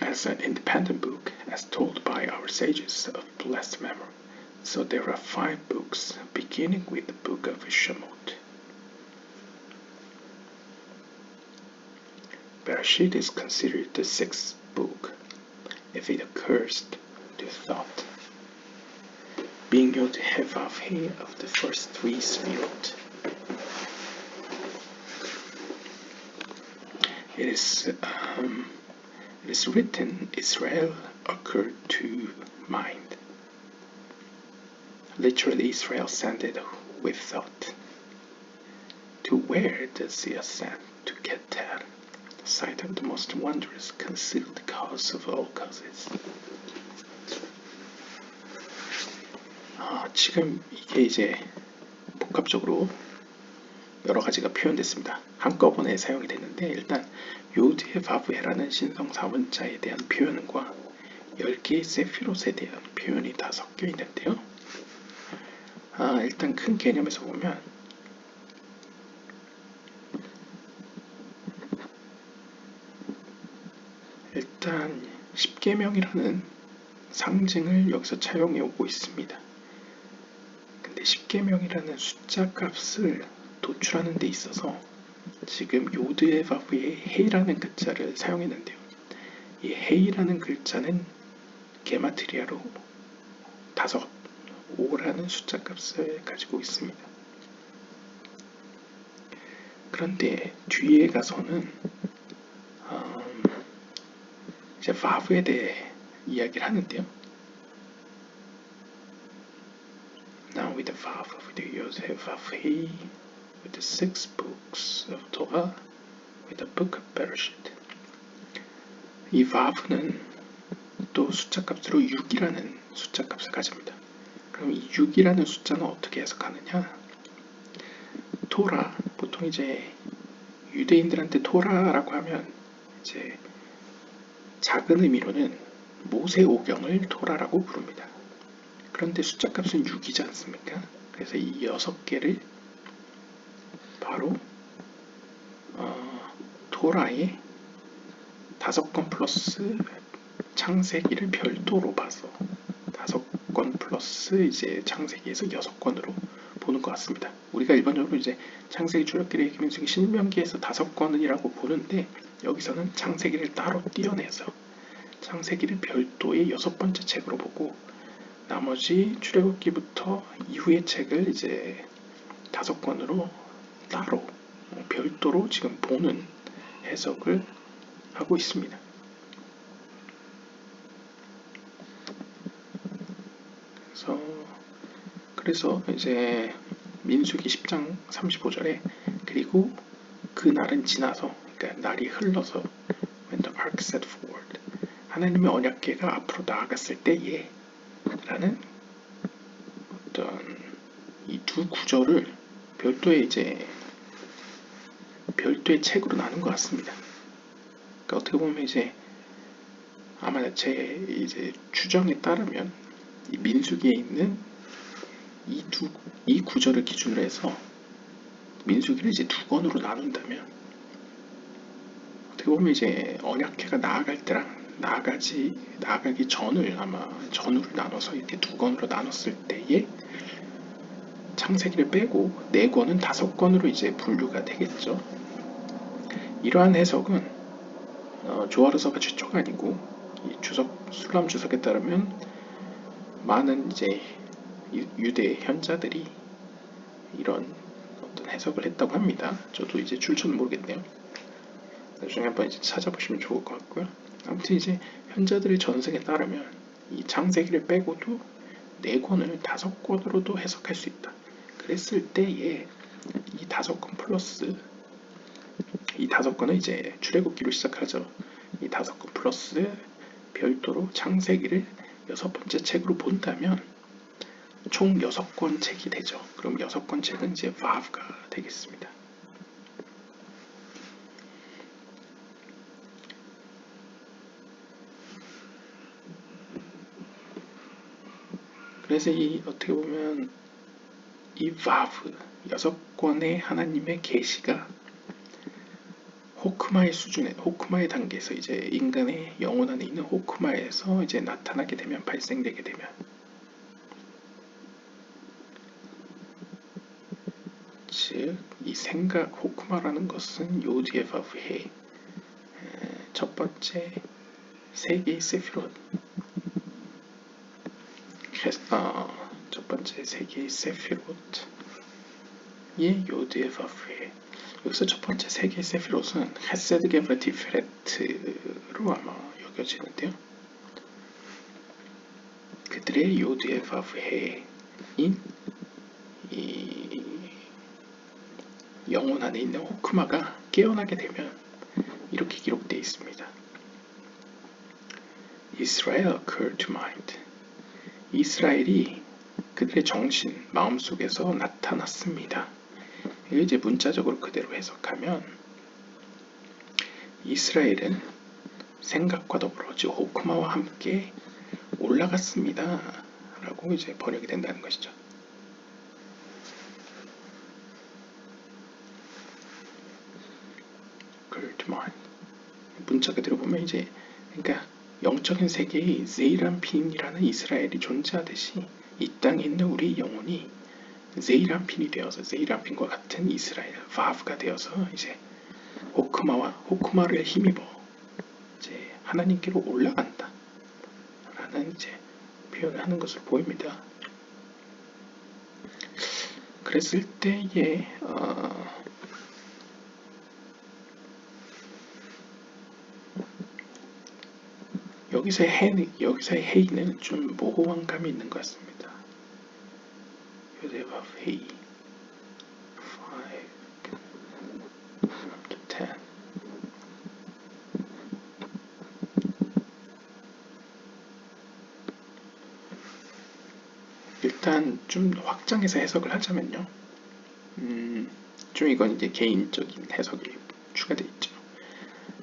As an independent book, as told by our sages of blessed memory. So there are 5 books, beginning with the book of Shemot. Bereshit is considered the 6th book, if it occurs to thought, being Yod He Vav He of the first 3 Sefirot. It is written, Israel occurred to mind. Literally, Israel ascended with thought. To where does he ascend? To Keter, the site of the most wondrous, concealed cause of all causes. 지금 이게 이제 복합적으로 여러 가지가 표현됐습니다. 한꺼번에 사용이 됐는데 일단 요드의 바브헤라는 신성사원자에 대한 표현과 10개의 세피롯에 대한 표현이 다 섞여 있는데요. 일단 큰 개념에서 보면 일단 십계명이라는 상징을 여기서 차용해 오고 있습니다. 근데 십계명이라는 숫자 값을 도출하는 데 있어서 지금 요드의 바브의 헤이라는 글자를 사용했는데요. 이 헤이라는 글자는 게마트리아로 5라는 숫자 값을 가지고 있습니다. 그런데 뒤에 가서는 이제 바브에 대해 이야기를 하는데요. Now with the vav of the Yod Vav He, with the 6 books of Torah, with the book of Bereshit. 이 vav는 또 숫자 값으로 6이라는 숫자 값을 가집니다. 그럼 이 6이라는 숫자는 어떻게 해석하느냐? 토라, 보통 이제 유대인들한테 토라라고 하면 이제 작은 의미로는 모세오경을 토라라고 부릅니다. 그런데 숫자 값은 6이지 않습니까? 그래서 이 6개를 바로 토라의 5권 플러스 창세기를 별도로 봐서 5권 플러스 이제 창세기에서 6권으로 보는 것 같습니다. 우리가 일반적으로 이제 창세기, 출애굽기, 민수기, 신명기에서 5권이라고 보는데 여기서는 창세기를 따로 띄어내서 창세기를 별도의 6번째 책으로 보고 나머지 출애굽기부터 이후의 책을 이제 5권으로 따로 별도로 지금 보는 해석을 하고 있습니다. 그래서 이제 민수기 10장 35절에 그리고 그 날은 지나서, 그러니까 날이 흘러서 when the ark set forward, 하나님의 언약궤가 앞으로 나아갔을 때에 라는 어떤 이 두 구절을 별도의 책으로 나눈 것 같습니다. 그러니까 어떻게 보면 이제 아마 제 이제 추정에 따르면 이 민수기에 있는 이 구절을 기준으로 해서 민수기를 이제 두 권으로 나눈다면, 어떻게 보면 이제 언약궤가 나아갈 때랑 나아가기 전을 아마 전후를 나눠서 이렇게 두 권으로 나눴을 때에 창세기를 빼고 네 권은 다섯 권으로 이제 분류가 되겠죠. 이러한 해석은 조아르서가 최초가 아니고 이 술람 주석에 따르면 많은 이제 유대 현자들이 이런 어떤 해석을 했다고 합니다. 저도 이제 출처는 모르겠네요. 나중에 한번 이제 찾아보시면 좋을 것 같고요. 아무튼 이제 현자들의 전승에 따르면 이 창세기를 빼고도 네 권을 다섯 권으로도 해석할 수 있다. 그랬을 때에 이 다섯 권 플러스 이 다섯 권은 이제 출애굽기로 시작하죠. 이 다섯 권 플러스 별도로 창세기를 여섯 번째 책으로 본다면 총 6권 책이 되죠. 그럼 6권 책은 이제 vav가 되겠습니다. 그래서 이 어떻게 보면 이 vav 6권의 하나님의 계시가 호크마의 수준에, 호크마의 단계에서 이제 인간의 영혼 안에 있는 호크마에서 이제 나타나게 되면, 발생되게 되면, 즉 이 생각 호크마라는 것은 요디의 바브의 첫 번째 세 개의 세피롯, 첫 번째 세 개의 세피롯의 요디의 바브의, 여기서 첫 번째 세 개의 세피롯은 헤세드 게브라 티페레트로 아마 여겨지는데요. 그들의 요디의 바브해인 이 영혼 안에 있는 호크마가 깨어나게 되면 이렇게 기록되어 있습니다. Israel occurred to mind. 이스라엘이 그들의 정신, 마음속에서 나타났습니다. 이걸 이제 문자적으로 그대로 해석하면 이스라엘은 생각과 더불어 즉 호크마와 함께 올라갔습니다. 라고 이제 번역이 된다는 것이죠. 문자 그대로 보면 이제 그러니까 영적인 세계에 제이란핀이라는 이스라엘이 존재하듯이 이 땅에 있는 우리 영혼이 제이란핀이 되어서 제이란핀과 같은 이스라엘 바브가 되어서 이제 호크마를 힘입어 이제 하나님께로 올라간다 라는 이제 표현을 하는 것으로 보입니다. 그랬을 때에 여기서의 헤이는 좀 모호한 감이 있는 것 같습니다. 요데바브 헤이 5 10 일단 좀 확장해서 해석을 하자면요. 좀 이건 이제 개인적인 해석이 추가되어 있죠.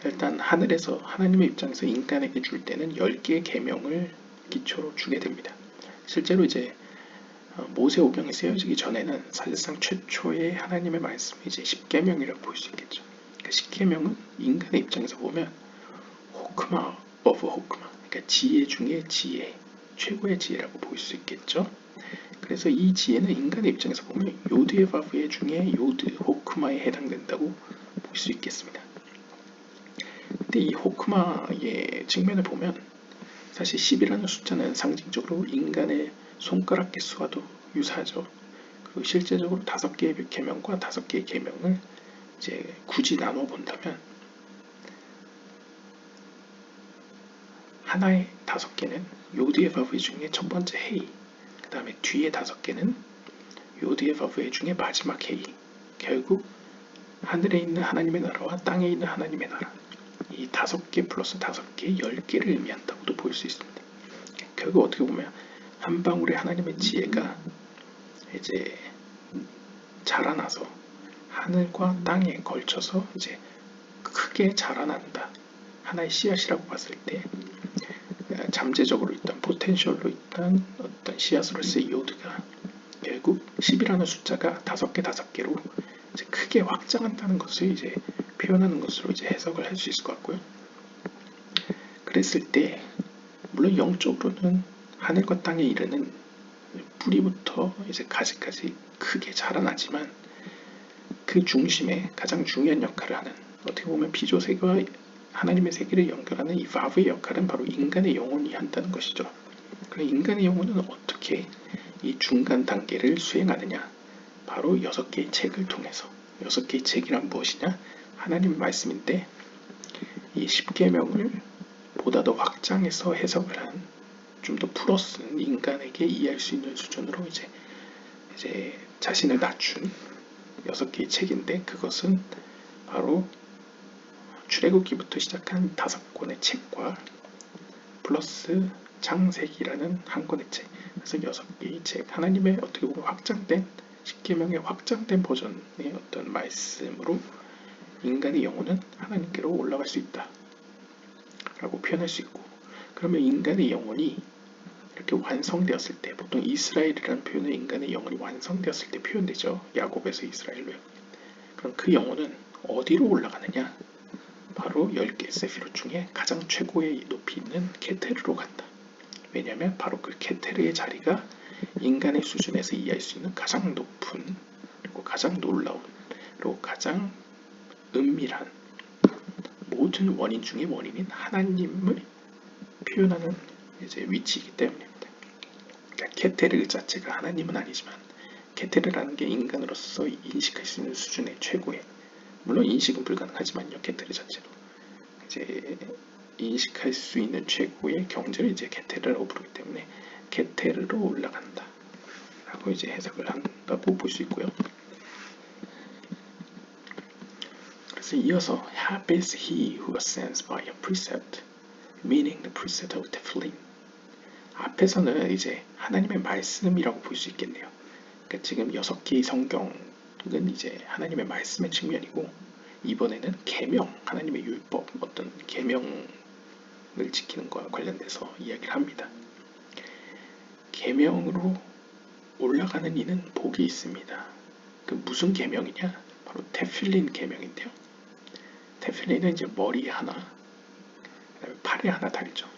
일단 하늘에서 하나님의 입장에서 인간에게 줄 때는 10개의 계명을 기초로 주게 됩니다. 실제로 이제 모세오경이 쓰여지기 전에는 사실상 최초의 하나님의 말씀이 이제 10계명이라고 볼 수 있겠죠. 그 10계명은 인간의 입장에서 보면 호크마 오브 호크마, 그러니까 지혜 중에 지혜, 최고의 지혜라고 볼 수 있겠죠. 그래서 이 지혜는 인간의 입장에서 보면 요드의 바브의 중에 요드, 호크마에 해당된다고 볼 수 있겠습니다. 근데 이 호크마의 측면을 보면 사실 10이라는 숫자는 상징적으로 인간의 손가락 개수와도 유사하죠. 그리고 실제적으로 5개의 계명과 5개의 계명을 이제 굳이 나눠 본다면 하나의 5개는 요드의 바브 중에 첫 번째 헤이, 그 다음에 뒤에 5개는 요드의 바브 중에 마지막 헤이, 결국 하늘에 있는 하나님의 나라와 땅에 있는 하나님의 나라, 이 5개 플러스 5개 10개를 의미한다고도 볼 수 있습니다. 결국 어떻게 보면 한 방울의 하나님의 지혜가 이제 자라나서 하늘과 땅에 걸쳐서 이제 크게 자라난다. 하나의 씨앗이라고 봤을 때 잠재적으로 있던 포텐셜로 있던 어떤 씨앗으로서의 요드가 결국 10이라는 숫자가 5개로 이제 크게 확장한다는 것을 이제 표현하는 것으로 이제 해석을 할 수 있을 것 같고요. 그랬을 때 물론 영적으로는 하늘과 땅에 이르는 뿌리부터 이제 가지까지 크게 자라나지만 그 중심에 가장 중요한 역할을 하는, 어떻게 보면 피조세계와 하나님의 세계를 연결하는 이 바브의 역할은 바로 인간의 영혼이 한다는 것이죠. 그럼 인간의 영혼은 어떻게 이 중간 단계를 수행하느냐? 바로 6개의 책을 통해서. 6개의 책이란 무엇이냐? 하나님의 말씀인데 이 10계명을 보다 더 확장해서 해석을 한, 좀 더 풀어쓴, 인간에게 이해할 수 있는 수준으로 이제 자신을 낮춘 6개의 책인데, 그것은 바로 출애굽기부터 시작한 5권의 책과 플러스 창세기라는 한 권의 책, 그래서 6개의 책, 하나님의 어떻게 보면 확장된 10계명의 확장된 버전의 어떤 말씀으로 인간의 영혼은 하나님께로 올라갈 수 있다 라고 표현할 수 있고, 그러면 인간의 영혼이 이렇게 완성되었을 때, 보통 이스라엘이라는 표현은 인간의 영혼이 완성되었을 때 표현되죠. 야곱에서 이스라엘로요. 그럼 그 영혼은 어디로 올라가느냐? 바로 10개의 세피롯 중에 가장 최고의 높이 있는 케테르로 간다. 왜냐하면 바로 그 케테르의 자리가 인간의 수준에서 이해할 수 있는 가장 높은, 그리고 가장 놀라운, 그리고 가장 은밀한, 모든 원인 중의 원인인 하나님을 표현하는 이제 위치이기 때문입니다. 그러니까 케테르 자체가 하나님은 아니지만 케테르라는 게 인간으로서 인식할 수 있는 수준의 최고의, 물론 인식은 불가능하지만요, 케테르 자체로 이제 인식할 수 있는 최고의 경지를 이제 케테르라고 부르기 때문에 케테르로 올라간다 라고 이제 해석을 한다고 볼 수 있고요. 그래서 이어서 Happy is he who ascends by a precept, meaning the precept of Tefillin. 앞에서는 이제 하나님의 말씀이라고 볼 수 있겠네요. 그러니까 지금 6개의 성경은 이제 하나님의 말씀의 측면이고, 이번에는 계명, 하나님의 율법, 어떤 계명을 지키는 것과 관련돼서 이야기를 합니다. 계명으로 올라가는 이는 복이 있습니다. 그 무슨 계명이냐? 바로 테필린 계명인데요. 테필린은 이제 머리에 하나, 그다음에 팔에 하나 달죠.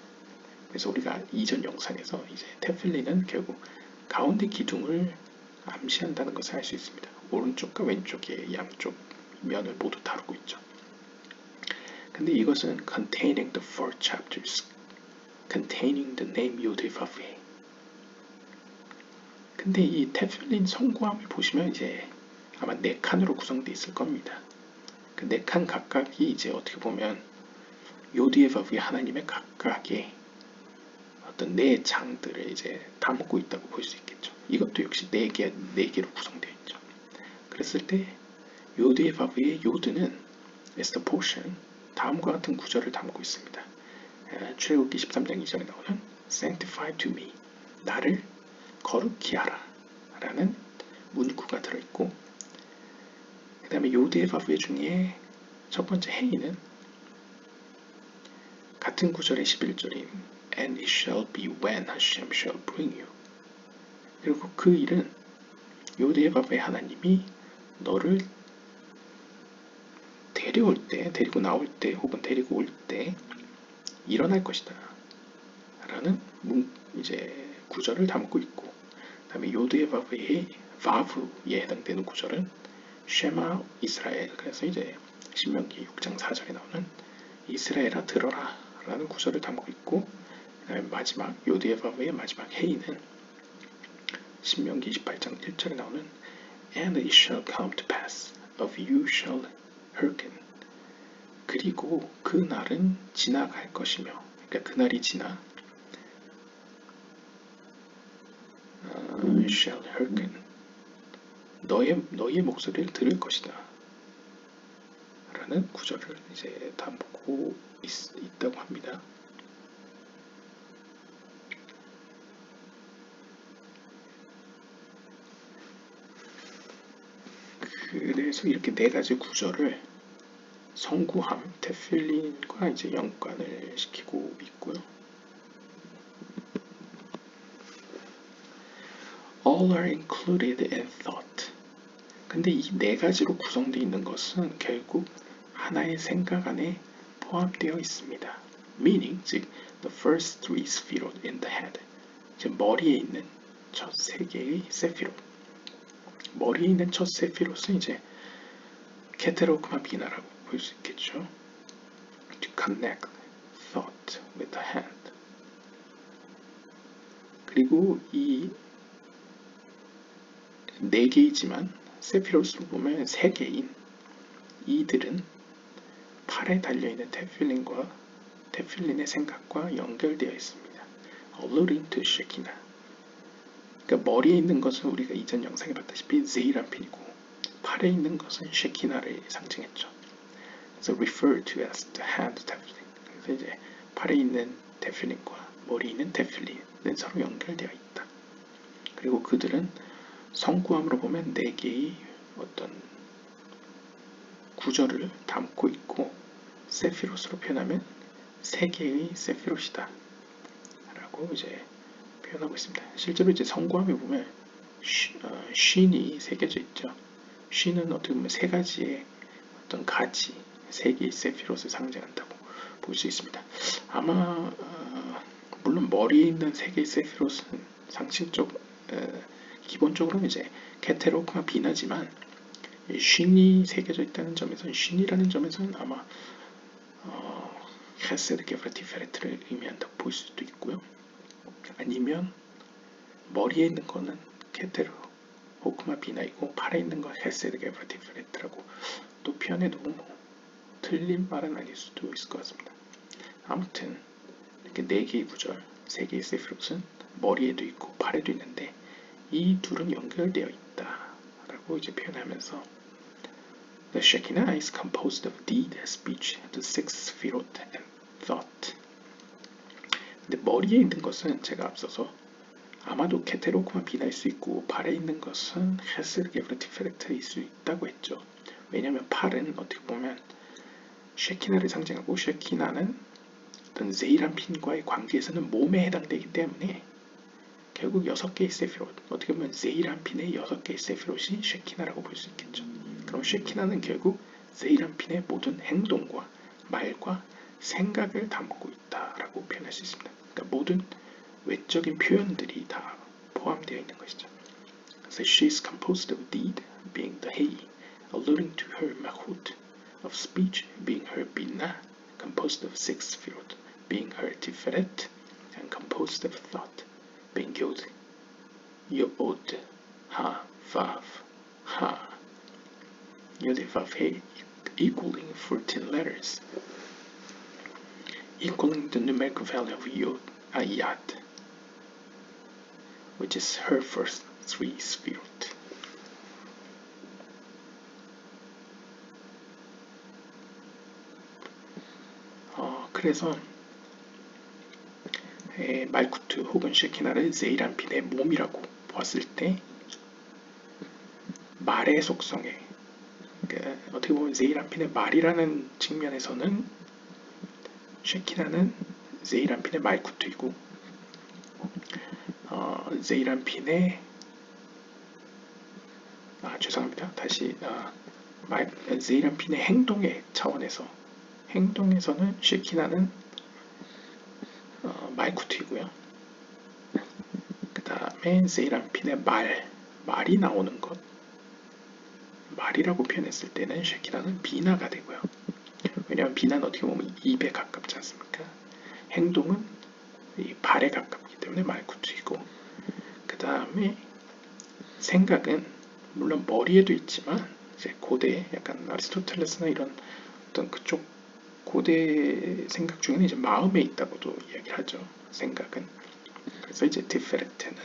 그래서 우리가 이전 영상에서 이제 테필린은 결국 가운데 기둥을 암시한다는 것을 알 수 있습니다. 오른쪽과 왼쪽의 양쪽 면을 모두 다루고 있죠. 근데 이것은 containing the four chapters, containing the name 요드바브에. 근데 이 테필린 성구함을 보시면 이제 아마 4칸으로 구성되어 있을 겁니다. 그 4칸 각각이 이제 어떻게 보면 요드바브의 하나님의 각각의 어떤 4장들을 이제 담고 있다고 볼 수 있겠죠. 이것도 역시 4개로 구성되어 있죠. 그랬을 때 요드바브의 요드는 is the portion, 다음과 같은 구절을 담고 있습니다. 출애굽기 13장 2절에 나오는 sanctify to me, 나를 거룩히 하라 라는 문구가 들어있고, 그 다음에 요드바브의 중에 첫 번째 헤이는 같은 구절의 11절인 and it shall be when Hashem shall bring you, 그리고 그 일은 요드바브의 하나님이 너를 데려올 때, 데리고 나올 때, 혹은 데리고 올 때 일어날 것이다 라는 이제 구절을 담고 있고, 그 다음에 요드바브의 바브에 해당되는 구절은 쉐마 이스라엘, 그래서 이제 신명기 6장 4절에 나오는 이스라엘아 들어라 라는 구절을 담고 있고, 그 다음에 마지막 요드바브의 마지막 헤이는 신명기 28장 1절에 나오는 and it shall come to pass of you shall hearken, 그리고 그 날은 지나갈 것이며, 그러니까 그날이 지나 shall hearken, 너의 목소리를 들을 것이다 라는 구절을 이제 담고 있다고 합니다. 그래서 이렇게 4가지 구절을 성구함, 테필린과 이제 연관을 시키고 있고요. all are included in thought. 근데 이 네 가지로 구성되어 있는 것은 결국 하나의 생각 안에 포함되어 있습니다. Meaning, 즉 the first three spheroid in the head. 즉 머리에 있는 첫 세 개의 세피롯. 머리에 있는 첫 세피롯은 이제 케테로크마 비나라고 볼 수 있겠죠. To connect thought with the hand. 그리고 이 네 개이지만 세피롯으로 보면 세 개인 이들은 팔에 달려있는 테필린의 생각과 연결되어 있습니다. Alluding to Shekinah. 그러니까 머리에 있는 것은 우리가 이전 영상에 봤다시피 제이란핀이고 팔에 있는 것은 쉐키나를 상징했죠. 그래서 referred to as the hand tefillin. 그래서 이제 팔에 있는 테필린과 머리에 있는 테필린은 서로 연결되어 있다. 그리고 그들은 성구함으로 보면 네 개의 어떤 구절을 담고 있고 세피롯으로 표현하면 세 개의 세피롯이다 라고 이제 표현하고 있습니다. 실제로 이제 성구함에 보면 쉰이 새겨져 있죠. 쉰은 어떻게 보면 세 가지의 어떤 가지, 세 개의 세피롯을 상징한다고 볼 수 있습니다. 아마 물론 머리에 있는 세 개의 세피롯은 상징적 기본적으로는 이제 케테로크마 비나지만 쉰이 새겨져 있다는 점에서는 쉰이라는 점에서는 아마 헤세드 게브라 티페레트를 의미한다고 볼 수도 있고요. 아니면 머리에 있는 거는 케테로 호크마 비나이고 팔에 있는 건 헤세드 게브라 티페레트라고 또 표현해도 틀린 말은 아닐 수도 있을 것 같습니다. 아무튼 이렇게 네 개의 구절, 세 개의 세피롯은 머리에도 있고 팔에도 있는데 이 둘은 연결되어 있다라고 이제 표현하면서 The Shekinah is composed of deed, speech, the six sefirot, and thought. 근데 머리에 있는 것은 제가 앞서서 아마도 케테로크마 비나일 수 있고 팔에 있는 것은 헤세드 게브라 티페레트일 수 있다고 했죠. 왜냐하면 팔은 어떻게 보면 쉐키나를 상징하고 쉐키나는 어떤 제이란핀과의 관계에서는 몸에 해당되기 때문에 결국 6개의 세피롯, 어떻게 보면 제이란핀의 6개의 세피롯이 쉐키나라고 볼 수 있겠죠. 그럼 쉐키나는 결국 제이란핀의 모든 행동과 말과 생각을 담고 있다라고 표현할 수 있습니다. 그러니까 모든 외적인 표현들이 다 포함되어 있는 것이죠. So she is composed of deed, being the hey, alluding to her mahut, of speech, being her binah, composed of six sefirot, being her tiferet, and composed of thought, being yod, yod, ha, vav, ha, yod, vav, he, equaling 14 letters, equaling the numerical value of yod, ayat, which is her first three sefirot. 그래서 말쿠트 혹은 쉐키나를 제이란핀의 몸이라고 보았을 때 말의 속성에 그러니까 어떻게 보면 제이란핀의 말이라는 측면에서는 쉐키나는 제이란핀의 말쿠트이고 제이란핀의 죄송합니다. 다시 제이란핀의 행동의 차원에서 행동에서는 쉐키나는 말쿠트이고요. 그 다음에 제이란핀의 말이 나오는 것 말이라고 표현했을 때는 쉐키나는 비나가 되고요. 왜냐하면 비나는 어떻게 보면 입에 가깝지 않습니까? 행동은 이 발에 가깝기 때문에 말쿠트이고 그 다음에 생각은 물론 머리에도 있지만 이제 고대 약간 아리스토텔레스나 이런 어떤 그쪽 고대 생각 중에는 이제 마음에 있다고도 이야기를 하죠. 생각은. 그래서 이제 티페레트는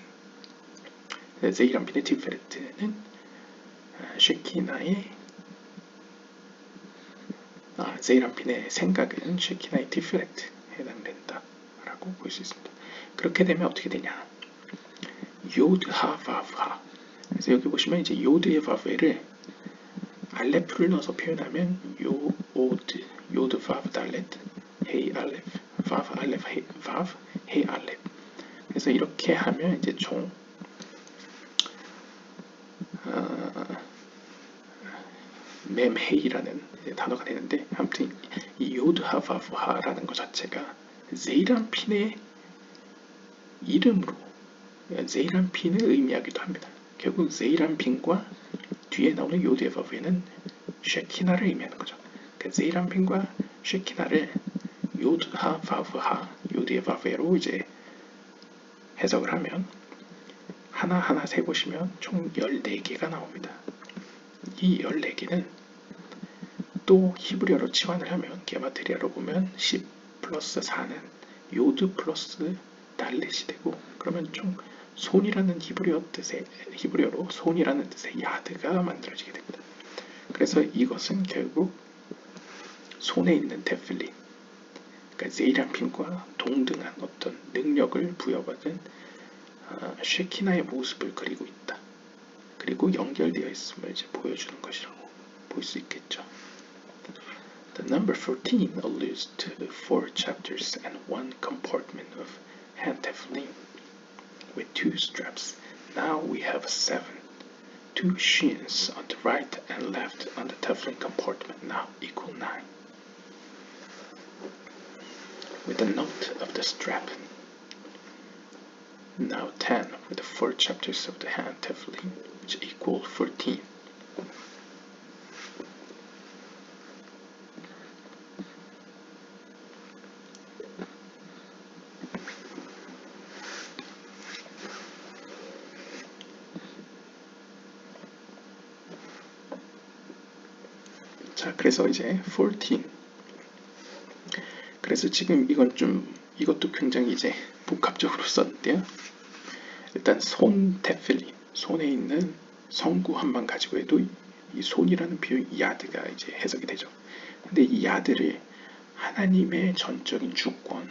제이란핀의 티페레트는 쉐키나의 제이란핀의 생각은 쉐키나의 티페레트에 해당된다라고 볼 수 있습니다. 그렇게 되면 어떻게 되냐? 요드 하바브하. 그래서 여기 보시면 이제 요드의 바브를 알레프를 넣어서 표현하면 요오드 요드 바브 달렛 헤이 알레프 바브 알레프 헤이 바브 헤이 알레프. 그래서 이렇게 하면 이제 총 멤헤이라는 단어가 되는데, 아무튼 이 요드하바브하라는 것 자체가 제이란핀의 이름으로 제이란핀을 의미하기도 합니다. 결국 제이란핀과 뒤에 나오는 요드바브에는 쉐키나를 의미하는 거죠. 그러니까 제이란핀과 쉐키나를 요드하바브하 요드바브로 이제 해석을 하면 하나하나 세보시면 총 14개가 나옵니다. 이 14개는 또 히브리어로 치환을 하면 게마트리아로 보면 10 플러스 4는 요드 플러스 달렛이 되고, 그러면 총 손이라는 히브리어로 손이라는 뜻의 야드가 만들어지게 됩니다. 그래서 이것은 결국 손에 있는 테필린, 그러니까 제이란핀과 동등한 어떤 능력을 부여받은 쉐키나의 모습을 그리고 있다. 그리고 연결되어 있음을 이제 보여주는 것이라고 볼 수 있겠죠. The number 14 alludes to the 4 chapters and 1 compartment of hand tefillin with 2 straps. Now we have 7. 2 shins on the right and left on the tefillin compartment now equal 9. With a note of the strap. Now 10 with the 4 chapters of the hand tefillin, which equal 14. 자, 그래서 이제 14. 그래서 지금 이것도 굉장히 이제 복합적으로 썼는데요. 일단 손 테필린, 손에 있는 성구 한만 가지고 해도 이 손이라는 비유 야드가 이제 해석이 되죠. 근데 이 야드를 하나님의 전적인 주권,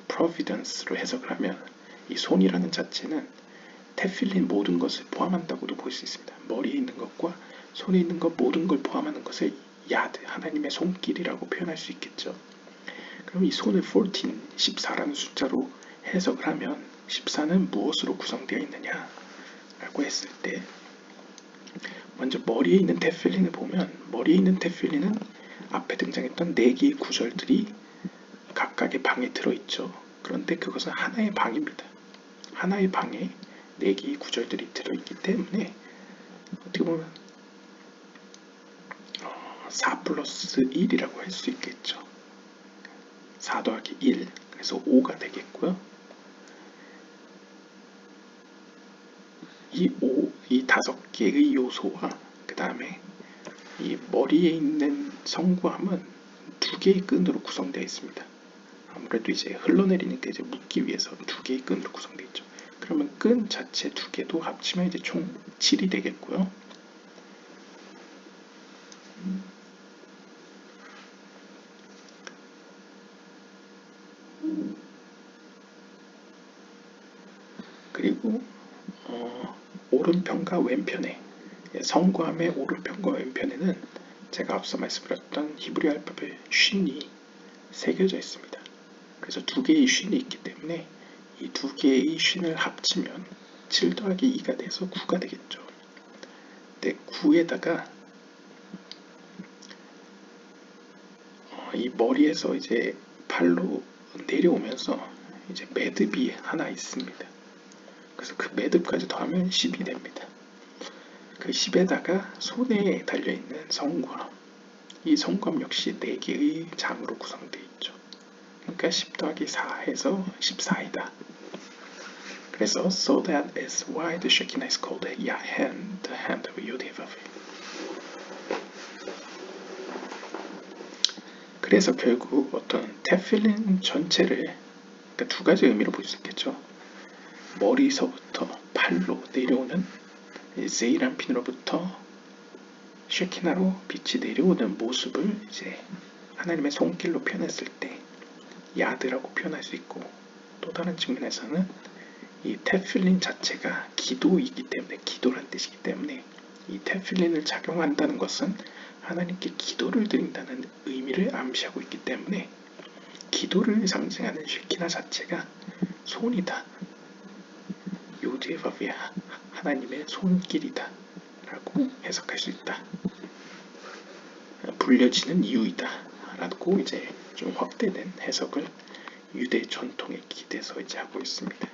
providence로 해석을 하면 이 손이라는 자체는 테필린 모든 것을 포함한다고도 볼 수 있습니다. 머리에 있는 것과 손에 있는 것 모든 걸 포함하는 것을 야드, 하나님의 손길이라고 표현할 수 있겠죠. 그럼 이 손을 14, 14라는 숫자로 해석을 하면 14는 무엇으로 구성되어 있느냐 라고 했을 때, 먼저 머리에 있는 테필린을 보면 머리에 있는 테필린은 앞에 등장했던 4개의 구절들이 각각의 방에 들어있죠. 그런데 그것은 하나의 방입니다. 하나의 방에 4개의 구절들이 들어있기 때문에 어떻게 보면 4 플러스 1이라고 할 수 있겠죠. 4 더하기 1, 그래서 5가 되겠고요. 이 5개의 요소와 그 다음에 이 머리에 있는 성구함은 2개의 끈으로 구성되어 있습니다. 아무래도 이제 흘러내리니까 이제 묶기 위해서 2개의 끈으로 구성되어 있죠. 그러면 끈 자체 2개도 합치면 이제 총 7이 되겠고요. 그리고 오른편과 왼편에 성구함의 오른편과 왼편에는 제가 앞서 말씀드렸던 히브리 알파벳 쉰이 새겨져 있습니다. 그래서 2개의 쉰이 있기 때문에 이 2개의 쉰을 합치면 7 더하기 2가 돼서 9가 되겠죠. 근데 9에다가 이 머리에서 이제 발로 내려오면서 이제 매듭이 하나 있습니다. 그래서 그 매듭까지 더하면 10이 됩니다. 그 10에다가 손에 달려있는 성구함, 이 성구함 역시 4개의 장으로 구성되어 있죠. 그러니까 10 더하기 4 해서 14이다. 그래서 so that is why the Shekinah is called Yahen, the hand of Yod-Heh-Vav. 그래서 결국 어떤 테필린 전체를, 그러니까 2가지 의미로 볼 수 있겠죠. 머리서부터 발로 내려오는 제이란핀으로부터 쉐키나로 빛이 내려오는 모습을 이제 하나님의 손길로 표현했을 때 야드라고 표현할 수 있고, 또 다른 측면에서는 이 테필린 자체가 기도이기 때문에, 기도란 뜻이기 때문에 이 테필린을 착용한다는 것은 하나님께 기도를 드린다는 의미를 암시하고 있기 때문에 기도를 상징하는 쉐키나 자체가 손이다, 요드바브의 하나님의 손길이다 라고 해석할 수 있다. 불려지는 이유이다 라고 이제 좀 확대된 해석을 유대 전통에 기대서 이제 하고 있습니다.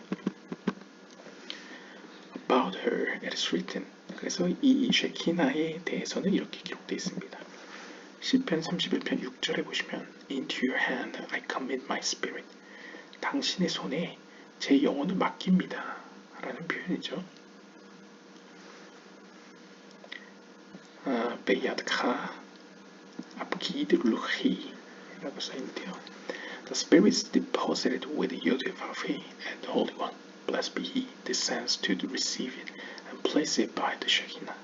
About her it is written. 그래서 이 쉐키나에 대해서는 이렇게 기록되어 있습니다. 시편 31편 6절에 보시면 Into your hand I commit my spirit. 당신의 손에 제 영혼을 맡깁니다 라는 표현이죠. 베야드카 앞기드 루히 라고 써있는데요. The spirit is deposited with Yod-Heh-Vav-Heh and the Holy One. Blessed be He descends to receive it and place it by the Shekinah.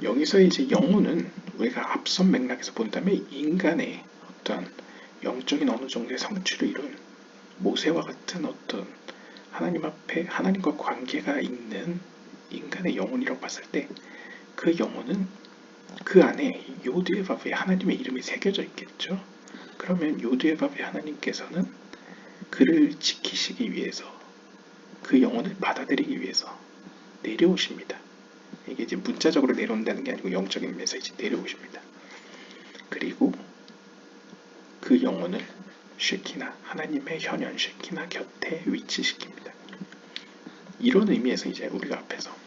여기서 이제 영혼은 우리가 앞선 맥락에서 본다면 인간의 어떤 영적인 어느 정도의 성취를 이룬 모세와 같은 어떤 하나님 앞에 하나님과 관계가 있는 인간의 영혼이라고 봤을 때 그 영혼은 그 안에 요드에바브의 하나님의 이름이 새겨져 있겠죠. 그러면 요드에바브의 하나님께서는 그를 지키시기 위해서 그 영혼을 받아들이기 위해서 내려오십니다. 이게 이제 문자적으로 내려온다는 게 아니고 영적인 면에서 이제 내려오십니다. 그리고 그 영혼을 쉐키나 하나님의 현현 쉐키나 곁에 위치시킵니다. 이런 의미에서 이제 우리가 앞에서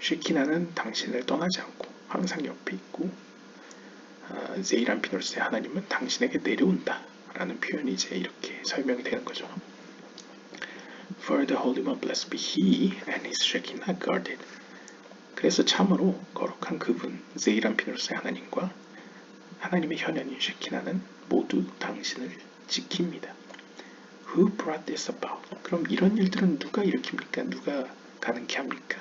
쉐키나는 당신을 떠나지 않고 항상 옆에 있고 제이란 피놀스의 하나님은 당신에게 내려온다 라는 표현이 이제 이렇게 설명이 되는 거죠. For the Holy One blessed be He and His Shekinah guarded. 그래서 참으로 거룩한 그분 제이란 피놀스의 하나님과 하나님의 현현인 쉐키나는 모두 당신을 지킵니다. Who brought this about? 그럼 이런 일들은 누가 일으킵니까? 누가 가능케 합니까?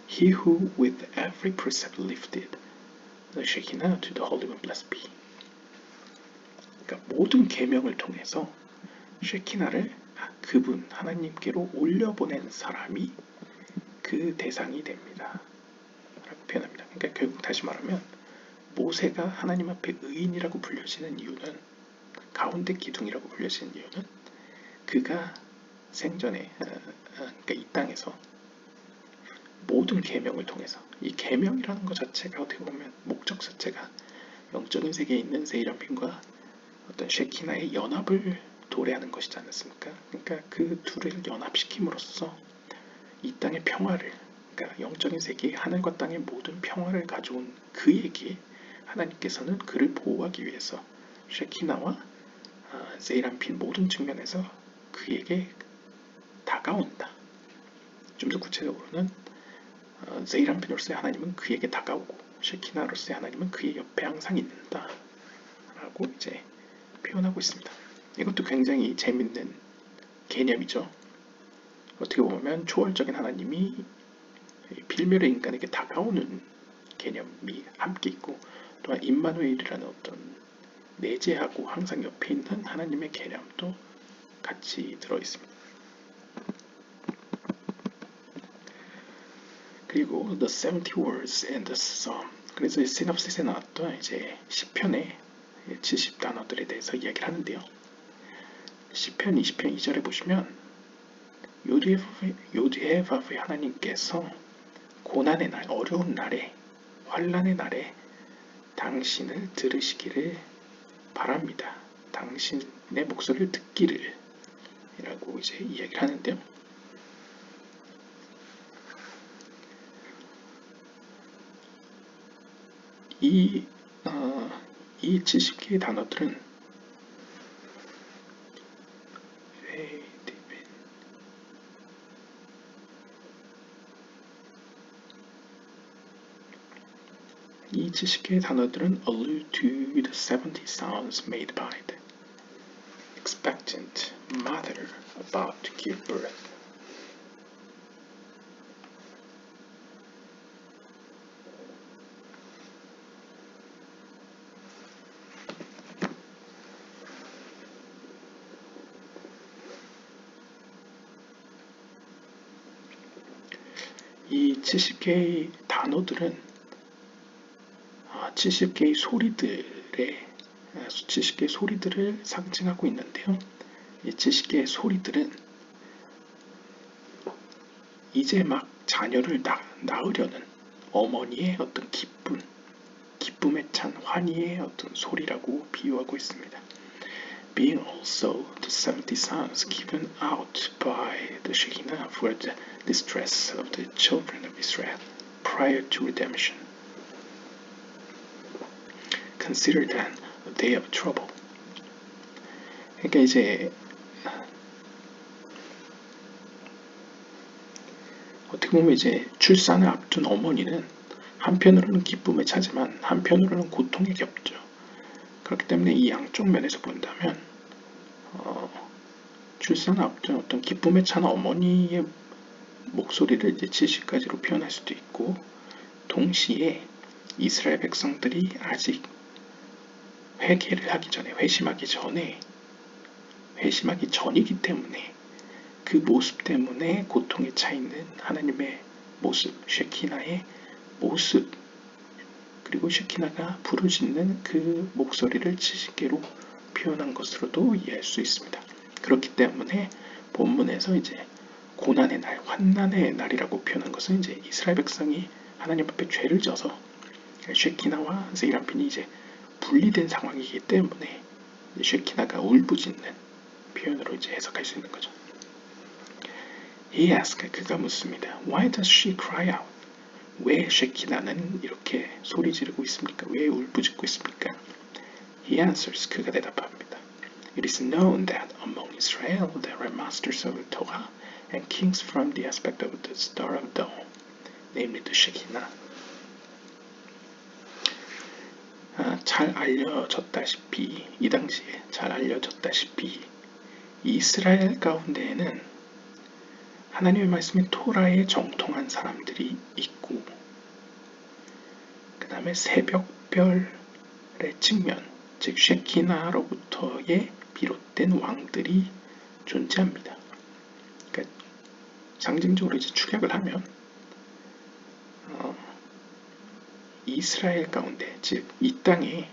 He who with every precept lifted the Shekinah to the Holy One blessed be. 그러니까 모든 계명을 통해서 쉐키나를 그분 하나님께로 올려보낸 사람이 그 대상이 됩니다. 라고 표현합니다. 그러니까 결국 다시 말하면 모세가 하나님 앞에 의인이라고 불려지는 이유는 가운데 기둥이라고 불려지는 이유는 그가 생전에 그러니까 이 땅에서 모든 계명을 통해서 이 계명이라는 것 자체가 어떻게 보면 목적 자체가 영적인 세계에 있는 세이람핀과 어떤 쉐키나의 연합을 도래하는 것이지 않습니까? 그러니까 그 둘을 연합시킴으로써 이 땅의 평화를 그러니까 영적인 세계의 하늘과 땅의 모든 평화를 가져온 그에게 하나님께서는 그를 보호하기 위해서 쉐키나와 세이람핀 모든 측면에서 그에게 다가온다. 좀 더 구체적으로는 세이람피노스의 하나님은 그에게 다가오고 쉐키나로스의 하나님은 그의 옆에 항상 있는다 라고 이제 표현하고 있습니다. 이것도 굉장히 재밌는 개념이죠. 어떻게 보면 초월적인 하나님이 빌멸의 인간에게 다가오는 개념이 함께 있고 또한 임마누엘이라는 어떤 내재하고 항상 옆에 있는 하나님의 개념도 같이 들어있습니다. 그리고 The 70 Words and the Psalm. 그래서 시놉시스에 나왔던 이제 시편의 70단어들에 대해서 이야기를 하는데요. 시편 20편 2절에 보시면 요드헤바브의 하나님께서 고난의 날, 어려운 날에, 환난의 날에 당신을 들으시기를 바랍니다. 당신의 목소리를 듣기를 이라고 이제 이야기를 하는데요. 이 70개의 단어들은 이 70개의 단어들은 allude to the 70 sounds made by the expectant mother about to give birth. 이 70개의 단어들은 70개의 소리들을 상징하고 있는데요. 이 70개의 소리들은 이제 막 자녀를 낳으려는 어머니의 어떤 기쁨에 찬 환희의 어떤 소리라고 비유하고 있습니다. Being also the 70 sons given out by the Shekinah for the distress of the children of Israel prior to redemption. Consider then a day of trouble. 그러니까 이제 어떻게 보면 이제 출산을 앞둔 어머니는 한편으로는 기쁨에 차지만 한편으로는 고통에 겹죠. 그렇기 때문에 이 양쪽 면에서 본다면 출산을 앞둔 어떤 기쁨에 찬 어머니의 목소리를 이제 70가지로 표현할 수도 있고, 동시에 이스라엘 백성들이 아직 회개를 하기 전에, 회심하기 전이기 때문에 그 모습 때문에 고통에 차 있는 하나님의 모습, 쉐키나의 모습, 그리고 쉐키나가 부르짖는 그 목소리를 70개로 표현한 것으로도 이해할 수 있습니다. 그렇기 때문에 본문에서 이제 고난의 날, 환난의 날이라고 표현한 것은 이제 이스라엘 백성이 하나님 앞에 죄를 져서 쉐키나와 세이라핀이 이제 분리된 상황이기 때문에 쉐키나가 울부짖는 표현으로 이제 해석할 수 있는 거죠. He asked, 그가 묻습니다. Why does she cry out? 왜 쉐키나는 이렇게 소리 지르고 있습니까? 왜 울부짖고 있습니까? He answers, 그가 대답합니다. It is known that among Israel there are masters of the Torah and kings from the aspect of the star of dawn, namely the Shekinah. 잘 알려졌다시피, 이 당시에 잘 알려졌다시피 이스라엘 가운데에는 하나님의 말씀인 토라에 정통한 사람들이 있고, 그 다음에 새벽별의 측면, 즉 쉐키나로부터의 비롯된 왕들이 존재합니다. 그러니까 상징적으로 이제 축약을 하면 이스라엘 가운데, 즉 이 땅에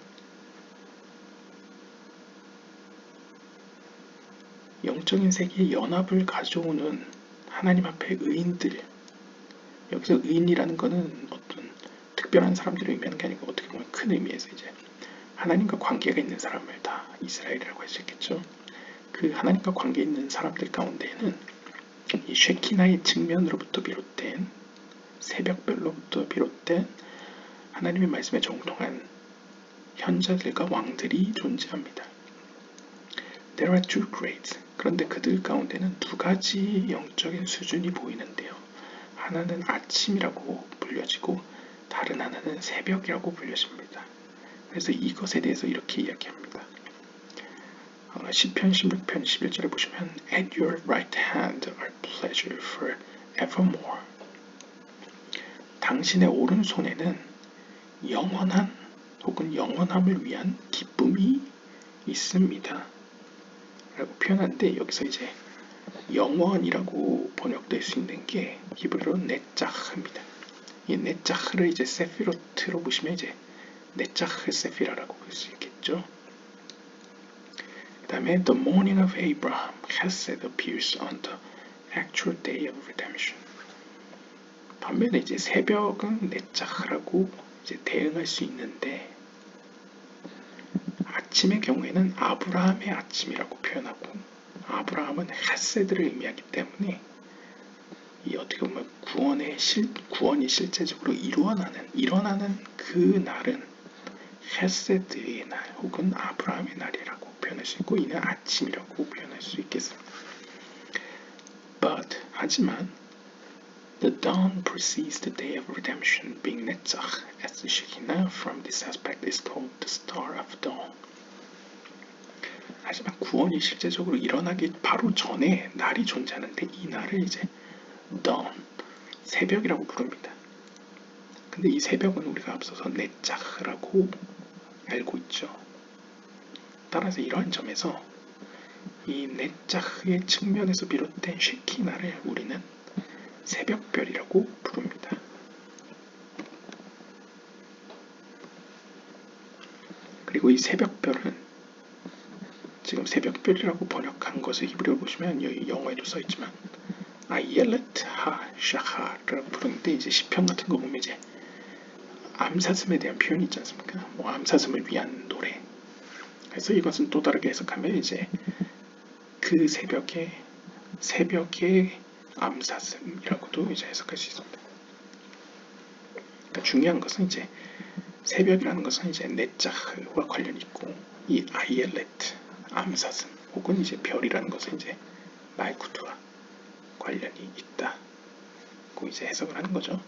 영적인 세계의 연합을 가져오는 하나님 앞에 의인들, 여기서 의인이라는 것은 어떤 특별한 사람들을 의미하는 게 아니고 어떻게 보면 큰 의미에서 이제 하나님과 관계가 있는 사람을 다 이스라엘이라고 할 수 있겠죠. 그 하나님과 관계 있는 사람들 가운데에는 이 쉐키나의 측면으로부터 비롯된, 새벽별로부터 비롯된 하나님의 말씀에 정통한 현자들과 왕들이 존재합니다. There are two grades. 그런데 그들 가운데는 두 가지 영적인 수준이 보이는데요. 하나는 아침이라고 불려지고 다른 하나는 새벽이라고 불려집니다. 그래서 이것에 대해서 이렇게 이야기합니다. 시편 16편 11절에 보시면 At your right hand are pleasure for evermore. 당신의 오른손에는 영원한 혹은 영원함을 위한 기쁨이 있습니다. 라고 표현하는데, 여기서 이제 영원이라고 번역될 수 있는 게 히브리어로 네짜흐입니다. 이 네짜흐를 이제 세피로트로 보시면 이제 네짜흐 세피라라고 볼 수 있겠죠. 그 다음에 The morning of Abraham Chesed appears on the actual day of redemption. 반면에 이제 새벽은 네짜흐라고 이제 대응할 수 있는데, 아침의 경우에는 아브라함의 아침이라고 표현하고, 아브라함은 헤세드를 의미하기 때문에 이 어떻게 보면 구원이 실제적으로 일어나는 그 날은 헤세드의 날 혹은 아브라함의 날이라고 표현할 수 있고, 이는 아침이라고 표현할 수 있겠습니다. But 하지만 the dawn precedes the day of redemption, being netzach, as the Shekinah from this aspect is called the star of dawn. 하지만 구원이 실제적으로 일어나기 바로 전에 날이 존재하는데, 이 날을 이제 dawn, 새벽이라고 부릅니다. 근데 이 새벽은 우리가 앞서서 네짜흐라고 알고 있죠. 따라서 이러한 점에서 이 네짜흐의 측면에서 비롯된 쉐키나를 우리는 새벽별이라고 부릅니다. 그리고 이 새벽별은 지금 새벽별이라고 번역한 것을 히브리어로 보시면 여기 영어에도 써있지만 아이엘렛 하 샤하라고 부르는데 이제 시편 같은 거 보면 이제 암사슴에 대한 표현이 있지 않습니까? 뭐 암사슴을 위한 노래. 그래서 이것은 또 다르게 해석하면 이제 그 새벽의 암사슴이라고도 이제 해석할 수 있습니다. 그러니까 중요한 것은 이제 새벽이라는 것은 이제 네자흐와 관련이 있고 이 아이엘렛 암사슴 혹은 이제 별이라는 것은 이제 말쿠트와 관련이 있다고 이제 해석을 하는 거죠.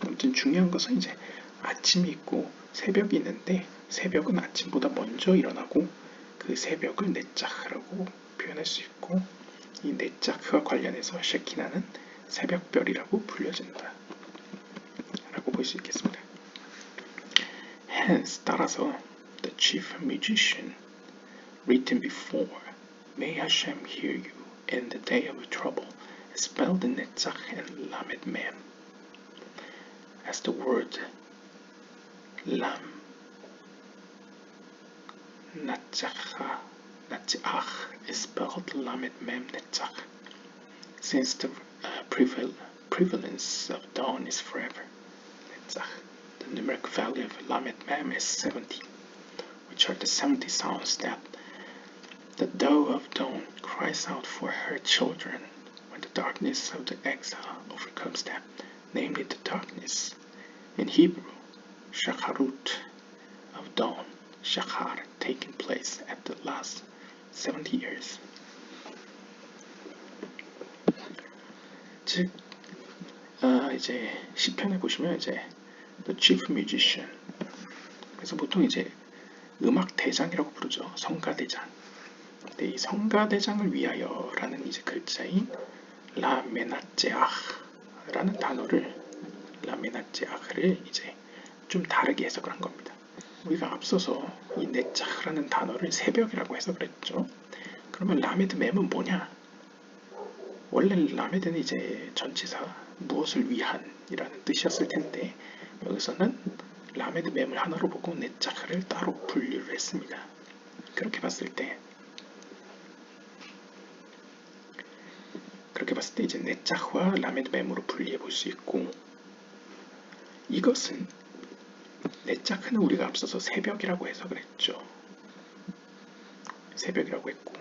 아무튼 중요한 것은 이제 아침이 있고 새벽이 있는데 새벽은 아침보다 먼저 일어나고 그 새벽을 네자흐라고 표현할 수 있고 이 네자흐와 관련해서 셰키나는 새벽별이라고 불려진다 라고 볼 수 있겠습니다. Hence 따라서 the chief musician written before May Hashem hear you in the day of trouble spelled in Netzach and Lamed Mem as the word Lam Natzach is spelled Lamed Mem Netzach since the prevalence of dawn is forever. Netzach. The numeric value of Lamed Mem is 70, which are the 70 sounds that the doe of dawn cries out for her children when the darkness of the exile overcomes them, namely the darkness. In Hebrew, Shacharut of dawn, Shachar taking place at the last 70 years. 즉, 이제 시편에 보시면 이제 the chief musician. 그래서 보통 이제 음악 대장이라고 부르죠. 성가대장. 근데 이 성가대장을 위하여라는 이제 글자인 라메나제아흐라는 단어를 라메나제아흐를 이제 좀 다르게 해석을 한 겁니다. 우리가 앞서서 이 네자흐라는 단어를 새벽이라고 해석을 했죠. 그러면 라메드 mem은 뭐냐? 원래 라메드는 이제 전치사 무엇을 위한이라는 뜻이었을 텐데 여기서는 라메드 mem을 하나로 보고 네자흐를 따로 분류를 했습니다. 그렇게 봤을 때 이제 네자흐와 라메드 mem으로 분리해 볼 수 있고 이것은 네자흐는 우리가 앞서서 새벽이라고 해석을 했죠. 새벽이라고 했고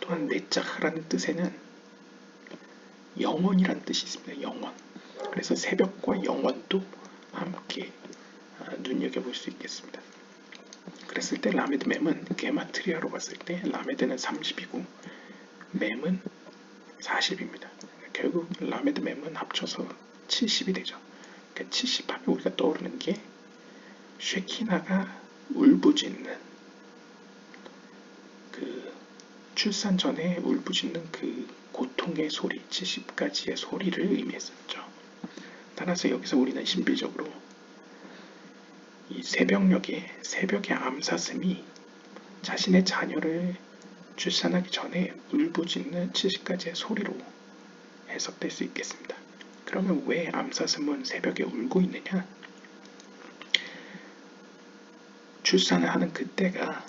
또한 네자흐라는 뜻에는 영원이라는 뜻이 있습니다. 영원. 그래서 새벽과 영원도 함께 눈여겨볼 수 있겠습니다. 그랬을 때 라메드 mem은 게마트리아로 봤을 때 라메드는 30이고 mem은 40입니다. 결국 라메드 mem은 합쳐서 70이 되죠. 그러니까 70하면 우리가 떠오르는 게 쉐키나가 울부짖는 그 출산 전에 울부짖는 그 고통의 소리, 70가지의 소리를 의미했었죠. 따라서 여기서 우리는 신비적으로 이 새벽의 암사슴이 자신의 자녀를 출산하기 전에 울부짖는 70가지의 소리로 해석될 수 있겠습니다. 그러면 왜 암사슴은 새벽에 울고 있느냐? 출산을 하는 그때가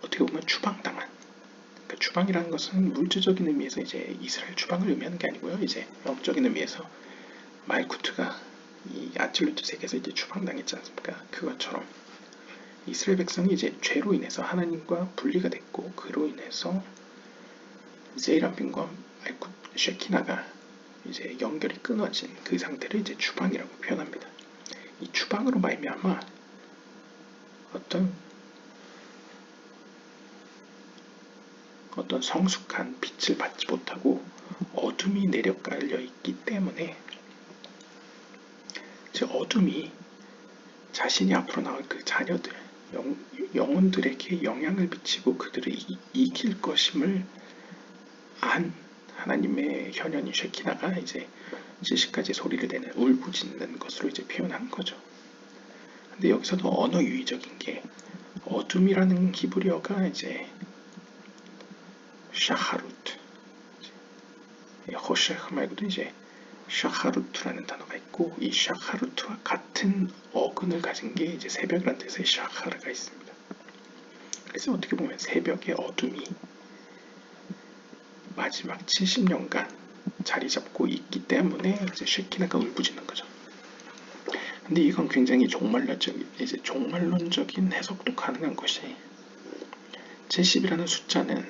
어떻게 보면 추방당한, 그러니까 추방이라는 것은 물질적인 의미에서 이제 이스라엘 추방을 의미하는 게 아니고요. 이제 영적인 의미에서 말쿠트가 이 아틀루트 세계에서 이제 추방당했지 않습니까? 그것처럼 이스라엘 백성이 이제 죄로 인해서 하나님과 분리가 됐고 그로 인해서 제이라핀과 쉐키나가 이제 연결이 끊어진 그 상태를 이제 추방이라고 표현합니다. 이 추방으로 말미암아 어떤 성숙한 빛을 받지 못하고 어둠이 내려깔려 있기 때문에 즉 어둠이 자신이 앞으로 나올 그 자녀들 영혼들에게 영향을 미치고 그들을 이길 것임을 안 하나님의 현현인 쉐키나가 이제 70가지 소리를 내는 울부짖는 것으로 이제 표현한 거죠. 근데 여기서도 언어 유의적인 게 어둠이라는 히브리어가 이제 샤하루트, 호셰흐 말고도 이제 샤하루트라는 단어가 있고 이 샤하루트와 같은 어근을 가진 게 이제 새벽이라는 뜻의 샤하르가 있습니다. 그래서 어떻게 보면 새벽의 어둠이 마지막 70년간 자리 잡고 있기 때문에 이제 쉐키나가 울부짖는 거죠. 근데 이건 굉장히 종말론적인 해석도 가능한 것이 70이라는 숫자는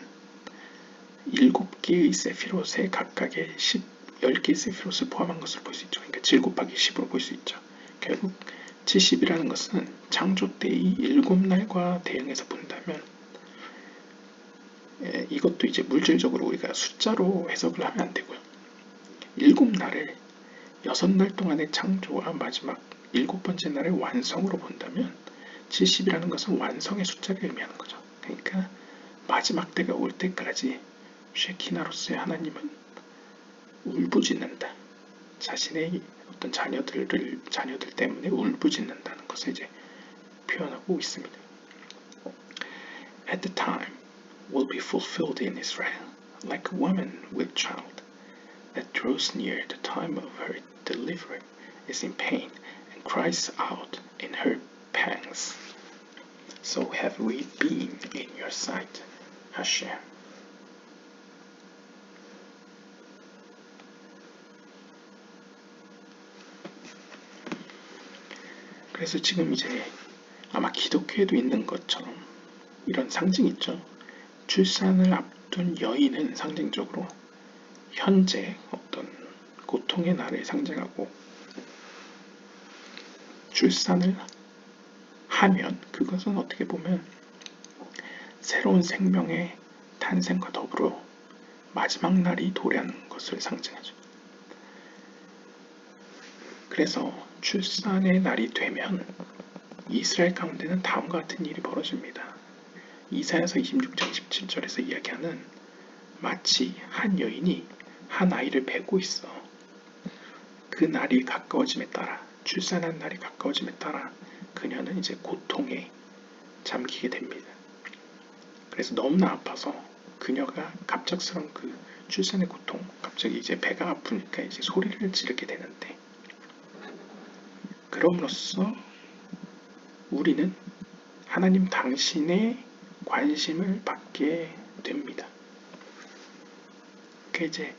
7개의 세피롯의 각각의 10개의 세피롯을 포함한 것을 볼 수 있죠. 그러니까 7 곱하기 10으로 볼 수 있죠. 결국 70이라는 것은 창조 때의 7날과 대응해서 본다면 이것도 이제 물질적으로 우리가 숫자로 해석을 하면 안 되고요. 7날을 6날 동안의 창조와 마지막 7번째 날의 완성으로 본다면 70이라는 것은 완성의 숫자를 의미하는 거죠. 그러니까 마지막 때가 올 때까지 쉐키나로서의 하나님은 울부짖는다. 자신의 어떤 자녀들 때문에 울부짖는다는 것을 이제 표현하고 있습니다. At the time will be fulfilled in Israel, like a woman with child, that draws near the time of her delivery, is in pain, and cries out in her pangs. So have we been in your sight, Hashem. 그래서 지금 이제 아마 기독교에도 있는 것처럼 이런 상징이 있죠. 출산을 앞둔 여인은 상징적으로 현재 어떤 고통의 날을 상징하고 출산을 하면 그것은 어떻게 보면 새로운 생명의 탄생과 더불어 마지막 날이 도래하는 것을 상징하죠. 그래서 출산의 날이 되면 이스라엘 가운데는 다음과 같은 일이 벌어집니다. 이사야서 26장 27절에서 이야기하는 마치 한 여인이 한 아이를 베고 있어. 그 날이 가까워짐에 따라 출산한 날이 가까워짐에 따라 그녀는 이제 고통에 잠기게 됩니다. 그래서 너무나 아파서 그녀가 갑작스러운 그 출산의 고통, 갑자기 이제 배가 아프니까 이제 소리를 지르게 되는데 그럼으로써 우리는 하나님 당신의 관심을 받게 됩니다. 그게 이제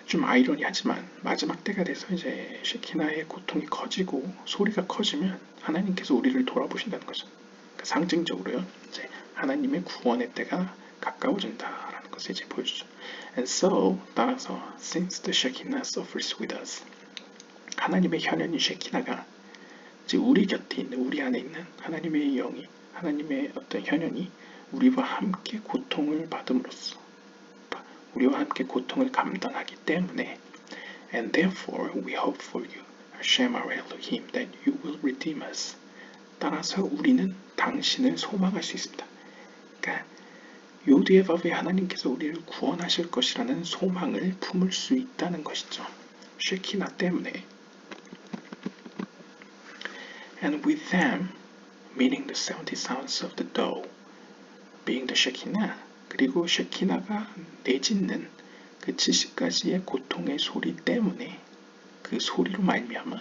좀 아이러니하지만 마지막 때가 돼서 이제 쉐키나의 고통이 커지고 소리가 커지면 하나님께서 우리를 돌아보신다는 거죠. 그러니까 상징적으로요. 이제 하나님의 구원의 때가 가까워진다라는 것을 이제 보여주죠. And so 따라서 since the Shekinah suffers with us 하나님의 현현인 쉐키나가 이제 우리 곁에 있는 우리 안에 있는 하나님의 영이 하나님의 어떤 현현이 우리와 함께 고통을 받음으로써 우리와 함께 고통을 감당하기 때문에 And therefore we hope for you, Hashem our Elohim, that you will redeem us. 따라서 우리는 당신을 소망할 수 있습니다. 그러니까 요디의 밥에 하나님께서 우리를 구원하실 것이라는 소망을 품을 수 있다는 것이죠. 쉐키나 때문에 And with them, meaning the 70 sounds of the dough, being the Shekinah, 그리고 쉐키나가 내짓는 그 70가지의 고통의 소리 때문에 그 소리로 말미암아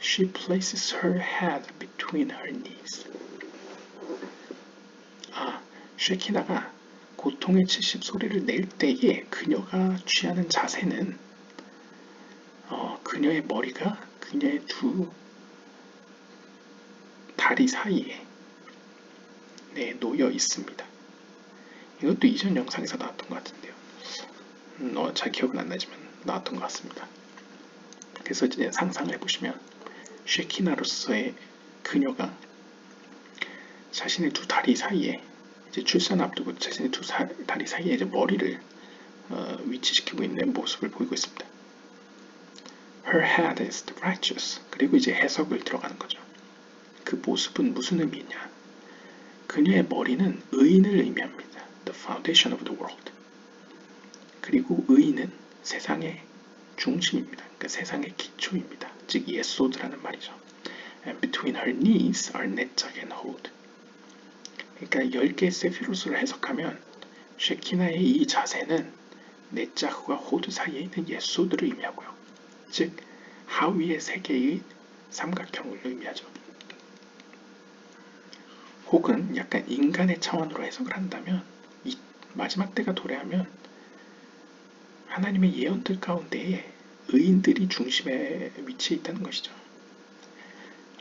She places her head between her knees. 쉐키나가 고통의 70 소리를 낼 때에 그녀가 취하는 자세는 그녀의 머리가 그녀의 두 다리 사이에 놓여 있습니다. 이것도 이전 영상에서 나왔던 것 같은데요. 잘 기억은 안 나지만 나왔던 것 같습니다. 그래서 이제 상상을 해보시면 쉐키나로서의 그녀가 자신의 두 다리 사이에 이제 출산 앞두고 자신의 두 다리 사이에 이제 머리를 위치시키고 있는 모습을 보이고 있습니다. Her head is the righteous. 그리고 이제 해석을 들어가는 거죠. 그 모습은 무슨 의미냐? 그녀의 머리는 의인을 의미합니다. The foundation of the world. 그리고 의인은 세상의 중심입니다. 그러니까 세상의 기초입니다. 즉 예소드라는 말이죠. And between her knees are net작 and hod. 그러니까 10개의 세피롯을 해석하면 쉐키나의 이 자세는 net작과 호드 사이에 있는 예소드를 의미하고요. 즉 하위의 3개의 삼각형을 의미하죠. 혹은 약간 인간의 차원으로 해석을 한다면 이 마지막 때가 도래하면 하나님의 예언들 가운데 의인들이 중심에 위치해 있다는 것이죠.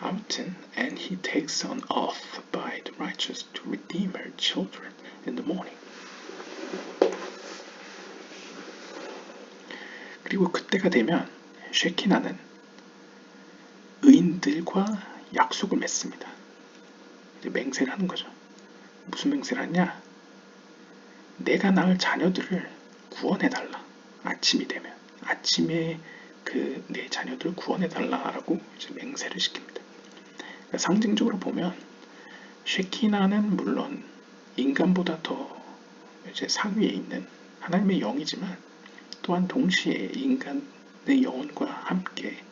아무튼, and he takes an oath by the righteous to redeem her children in the morning. 그리고 그때가 되면 쉐키나는 의인들과 약속을 맺습니다. 이제 맹세를 하는 거죠. 무슨 맹세를 하냐? 내가 낳을 자녀들을 구원해달라. 아침이 되면 아침에 그 내 자녀들을 구원해달라라고 이제 맹세를 시킵니다. 그러니까 상징적으로 보면 쉐키나는 물론 인간보다 더 이제 상위에 있는 하나님의 영이지만 또한 동시에 인간의 영혼과 함께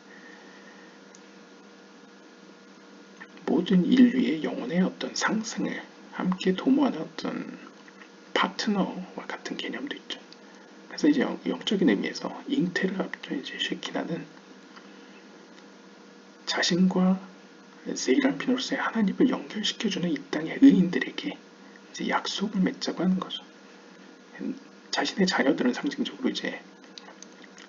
모든 인류의 영혼의 어떤 상승을 함께 도모하는 어떤 파트너와 같은 개념도 있죠. 그래서 이제 영적인 의미에서 잉태를 앞둔 이제 쉐키나는 자신과 세이람피노스의 하나님을 연결시켜주는 이 땅의 의인들에게 이제 약속을 맺자고 하는 거죠. 자신의 자녀들은 상징적으로 이제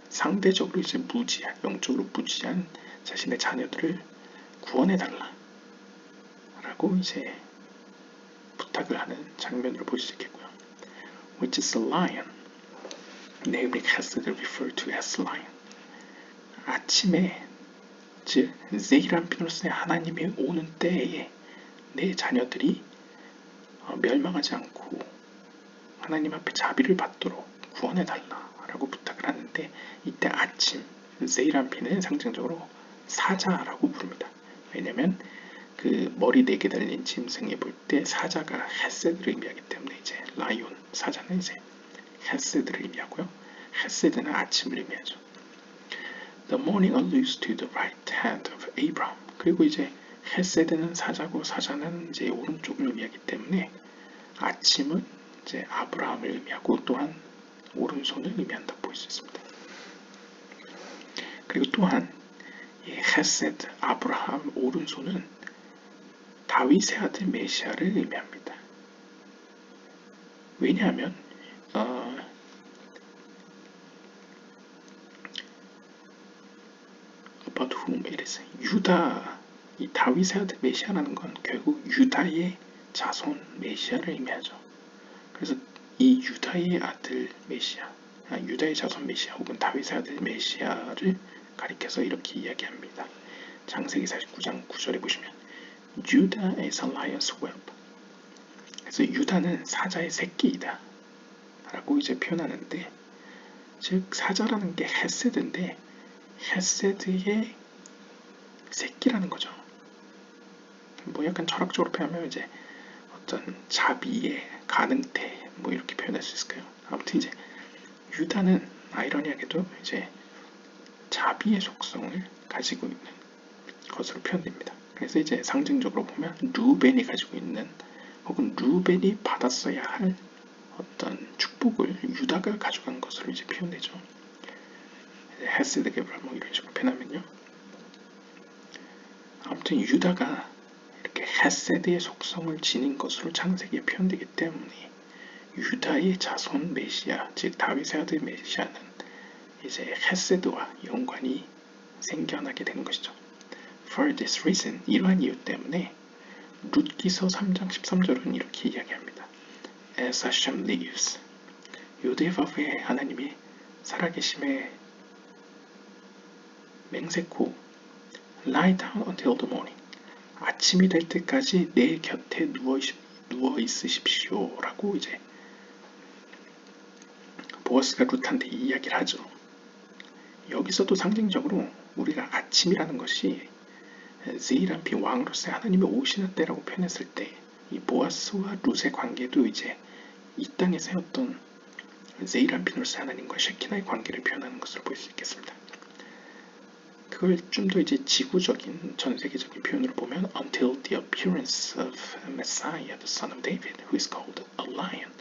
상대적으로 이제 무지한, 영적으로 무지한 자신의 자녀들을 구원해달라 라고 이제 부탁을 하는 장면으로 볼 수 있겠고요. Which is a lion, namely Chesed referred to as lion. 아침에 즉 세이람피노스의 하나님이 오는 때에 내 자녀들이 멸망하지 않고 하나님 앞에 자비를 받도록 구원해달라 라고 부탁을 하는데, 이때 아침, 세이람피는 상징적으로 사자라고 부릅니다. 왜냐면 그 머리 4개 달린 짐승에 볼 때 사자가 헤세드를 의미하기 때문에 이제 라이온, 사자는 이제 헤세드를 의미하고요. 헤세드는 아침을 의미하죠. The morning alludes to the right hand of Abraham. 그리고 이제 헤세드는 사자고 사자는 이제 오른쪽을 의미하기 때문에 아침은 이제 아브라함을 의미하고 또한 오른손을 의미한다고 볼 수 있습니다. 그리고 또한 이 헤세드, 아브라함, 오른손은 다윗의 아들 메시아를 의미합니다. 왜냐하면 about whom it is. 유다, 이 다윗의 아들 메시아라는 건 결국 유다의 자손 메시아를 의미하죠. 그래서 이 유다의 아들 메시아, 유다의 자손 메시아 혹은 다윗의 아들 메시아를 가리켜서 이렇게 이야기합니다. 창세기 49장 9절에 보시면 Judah is a lion's whelp. 그래서 유다는 사자의 새끼이다 라고 이제 표현하는데, 즉 사자라는 게 헤세드인데 헤세드의 새끼라는 거죠. 뭐 약간 철학적으로 표현하면 이제 어떤 자비의 가능태 뭐 이렇게 표현할 수 있을까요? 아무튼 이제 유다는 아이러니하게도 이제 자비의 속성을 가지고 있는 것으로 표현됩니다. 그래서 이제 상징적으로 보면 루벤이 가지고 있는 혹은 루벤이 받았어야 할 어떤 축복을 유다가 가져간 것으로 이제 표현되죠. 헤세드 게브라 뭐 이런 식으로 표현하면요. 아무튼 유다가 이렇게 헤세드의 속성을 지닌 것으로 창세기에 표현되기 때문에 유다의 자손 메시아, 즉 다윗의 아들 메시아는 이제 헤세드와 연관이 생겨나게 되는 것이죠. For this reason, 이러한 이유 때문에 룻기서 3장 13절은 이렇게 이야기합니다. As Hashem lives, 요대바브의 하나님이 살아계심에 맹세코 Lie down until the morning. 아침이 될 때까지 내 곁에 누워 있으십시오 라고 이제 보아스가 룻한테 이야기를 하죠. 여기서도 상징적으로 우리가 아침이라는 것이 세이람피 왕으로서의 하나님이 오시는 때라고 표현했을 때 이 보아스와 룻의 관계도 이제 이 땅에서의 어떤 세이람피노스 하나님과 셰키나의 관계를 표현하는 것으로 볼 수 있겠습니다. 그걸 좀 더 이제 지구적인 전 세계적인 표현으로 보면 until the appearance of Messiah, the son of David, who is called a lion,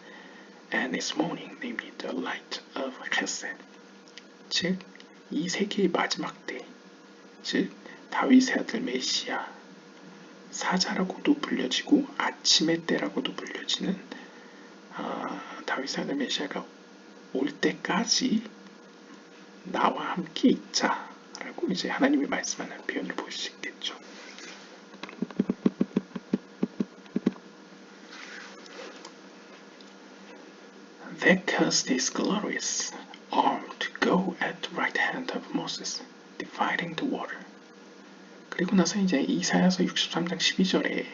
and his morning, namely the light of Chesed. 즉, 이 세계의 마지막 때, 즉 다윗의 아들 메시아, 사자라고도 불려지고 아침의 때라고도 불려지는 다윗의 아들 메시아가 올 때까지 나와 함께 있자 라고 이제 하나님이 말씀하는 표현을 볼 수 있겠죠. That caused his glorious arm to go at the right hand of Moses, dividing the water. 그리고 나서 이제 이사야서 63장 12절에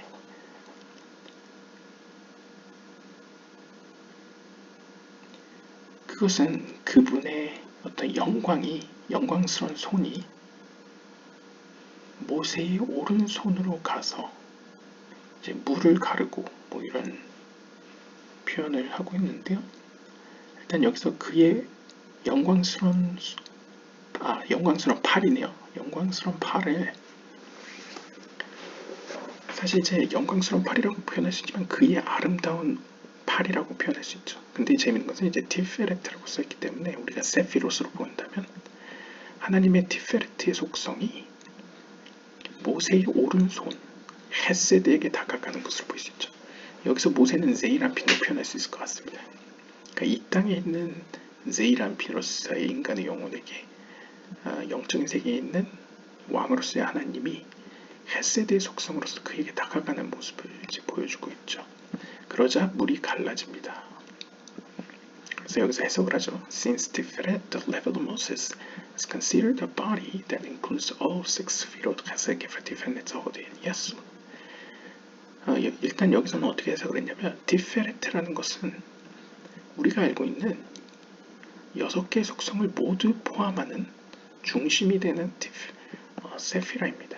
그것은 그분의 어떤 영광스러운 손이 모세의 오른손으로 가서 이제 물을 가르고 뭐 이런 표현을 하고 있는데요. 일단 여기서 그의 영광스러운 팔이네요. 영광스러운 팔을 사실 이제 영광스러운 팔이라고 표현할 수 있지만 그의 아름다운 팔이라고 표현할 수 있죠. 근데 재밌는 것은 이제 티페레트라고 써있기 때문에 우리가 세피로스로 본다면 하나님의 티페레트의 속성이 모세의 오른손 헤세드에게 다가가는 것을 볼 수 있죠. 여기서 모세는 제이란핀으로 표현할 수 있을 것 같습니다. 그러니까 이 땅에 있는 제이란핀으로서의 인간의 영혼에게 영적인 세계에 있는 왕으로서의 하나님이 헤세드의 속성으로서 그에게 다가가는 모습을 이제 보여주고 있죠. 그러자 물이 갈라집니다. 그래서 여기서 해석을 하죠. Since Tiferet, the level of Moses, is considered a body that includes all six sefirot chesed, gefer, tiferet, hod, yasu. 일단 여기서는 어떻게 해석을 했냐면 티페레트라는 것은 우리가 알고 있는 6개의 속성을 모두 포함하는 중심이 되는 세피라입니다.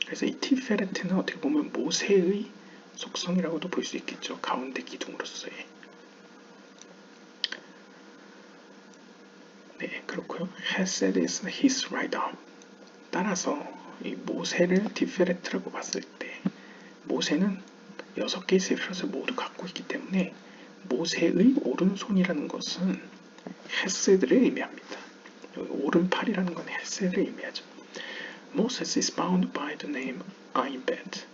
그래서 이 티페레트는 어떻게 보면 모세의 속성이라고도 볼 수 있겠죠. 가운데 기둥으로서의. 네, 그렇고요. Hesed is his right arm. 따라서 이 모세를 티페레트라고 봤을 때 모세는 6개의 세피롯을 모두 갖고 있기 때문에 모세의 오른손이라는 것은 헤세드를 의미합니다. 여기 오른팔이라는 건 헤세드를 의미하죠. Moses is bound by the name Ainbet,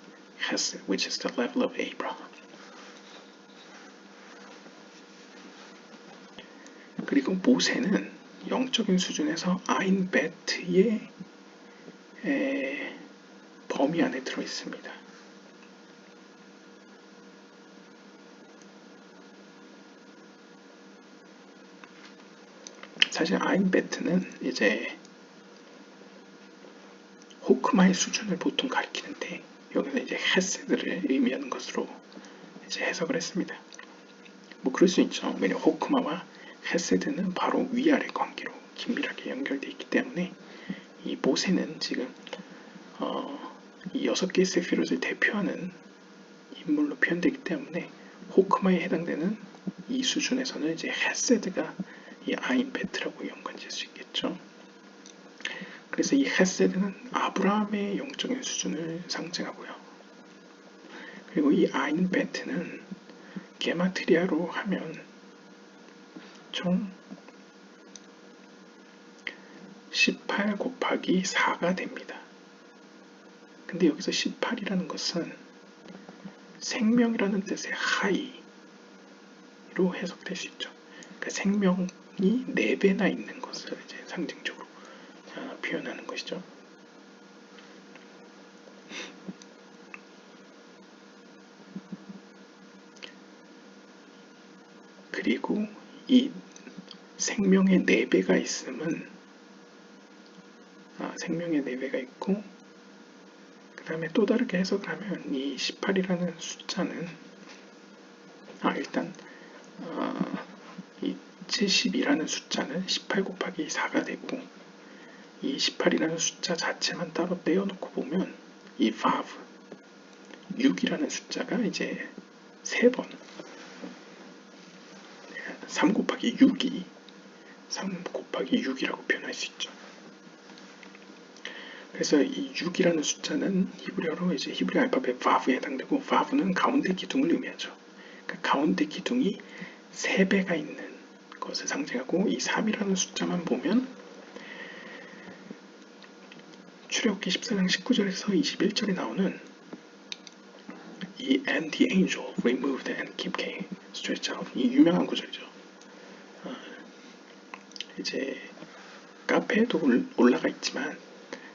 Hesed, which is the level of Abraham. 그리고 모세는 영적인 수준에서 아인베트의 범위 안에 들어 있습니다. 사실 아인베트는 이제 호크마의 수준을 보통 가리키는데 여기서 이제 헤세드를 의미하는 것으로 이제 해석을 했습니다. 뭐 그럴 수 있죠. 왜냐면 호크마와 헤세드는 바로 위아래 관계로 긴밀하게 연결되어 있기 때문에 이 모세는 지금 이 6개의 세피롯을 대표하는 인물로 표현되기 때문에 호크마에 해당되는 이 수준에서는 이제 헤세드가 이 아인베트라고 연관될 수 있겠죠. 그래서 이 헤세드는 아브라함의 영적인 수준을 상징하고요. 그리고 이 아인베트는 게마트리아로 하면 총 18 곱하기 4가 됩니다. 근데 여기서 18이라는 것은 생명이라는 뜻의 하이로 해석될 수 있죠. 그러니까 생명이 4배나 있는 것을 이제 상징적으로 표현하는 것이죠. 그리고 이 생명의 4배가 있음은 생명의 4배가 있고 그 다음에 또 다르게 해석을 하면 이 18이라는 숫자는 일단 이 70이라는 숫자는 18 곱하기 4가 되고 이 18이라는 숫자 자체만 따로 떼어놓고 보면 이 vav 6이라는 숫자가 이제 3번 3 곱하기 6이 3 곱하기 6이라고 표현할 수 있죠. 그래서 이 6이라는 숫자는 히브리어로 이제 히브리 알파벳 vav에 해당되고 vav는 가운데 기둥을 의미하죠. 그러니까 가운데 기둥이 3배가 있는 것을 상징하고 이 3이라는 숫자만 보면 출애굽기 14장 19절에서 21절에 나오는 이 and the angel removed and kept stretched out 이 유명한 구절이죠. 이제 카페에도 올라가 있지만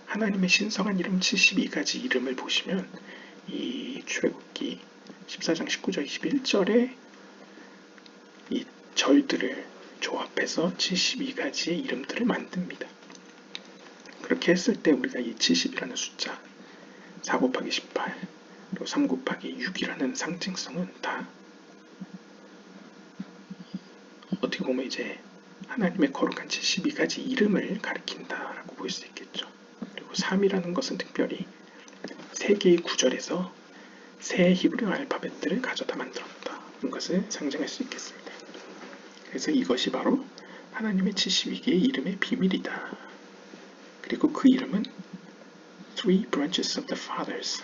하나님의 신성한 이름 72가지 이름을 보시면 이 출애굽기 14장 19절 21절에 이 절들을 조합해서 72가지의 이름들을 만듭니다. 그렇게 했을 때 우리가 이 70이라는 숫자 4 곱하기 18 그리고 3 곱하기 6이라는 상징성은 다 어떻게 보면 이제 하나님의 거룩한 72가지 이름을 가리킨다라고 볼 수 있겠죠. 그리고 3이라는 것은 특별히 3개의 구절에서 새 히브리 알파벳들을 가져다 만들었다. 이런 것을 상징할 수 있겠습니다. 그래서 이것이 바로 하나님의 72개의 이름의 비밀이다. 그리고 그 이름은 Three Branches of the Fathers,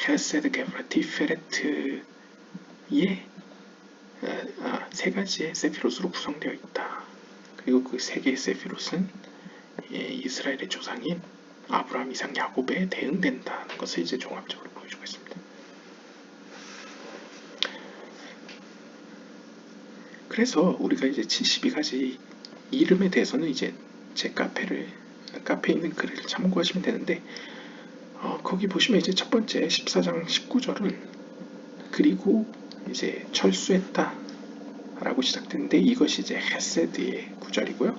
Hesed, Gevurah, Tiferet의 세 가지의 세피롯으로 구성되어 있다. 그리고 그 세 개의 세피롯은 이스라엘의 조상인 아브라함, 이삭, 야곱에 대응된다는 것을 이제 종합적으로 보여주고 있습니다. 그래서 우리가 이제 72가지 이름에 대해서는 이제 제 카페에 있는 글을 참고하시면 되는데 거기 보시면 이제 첫 번째 14장 19절은 그리고 이제 철수했다 라고 시작되는데 이것이 이제 헤세드의 구절이고요.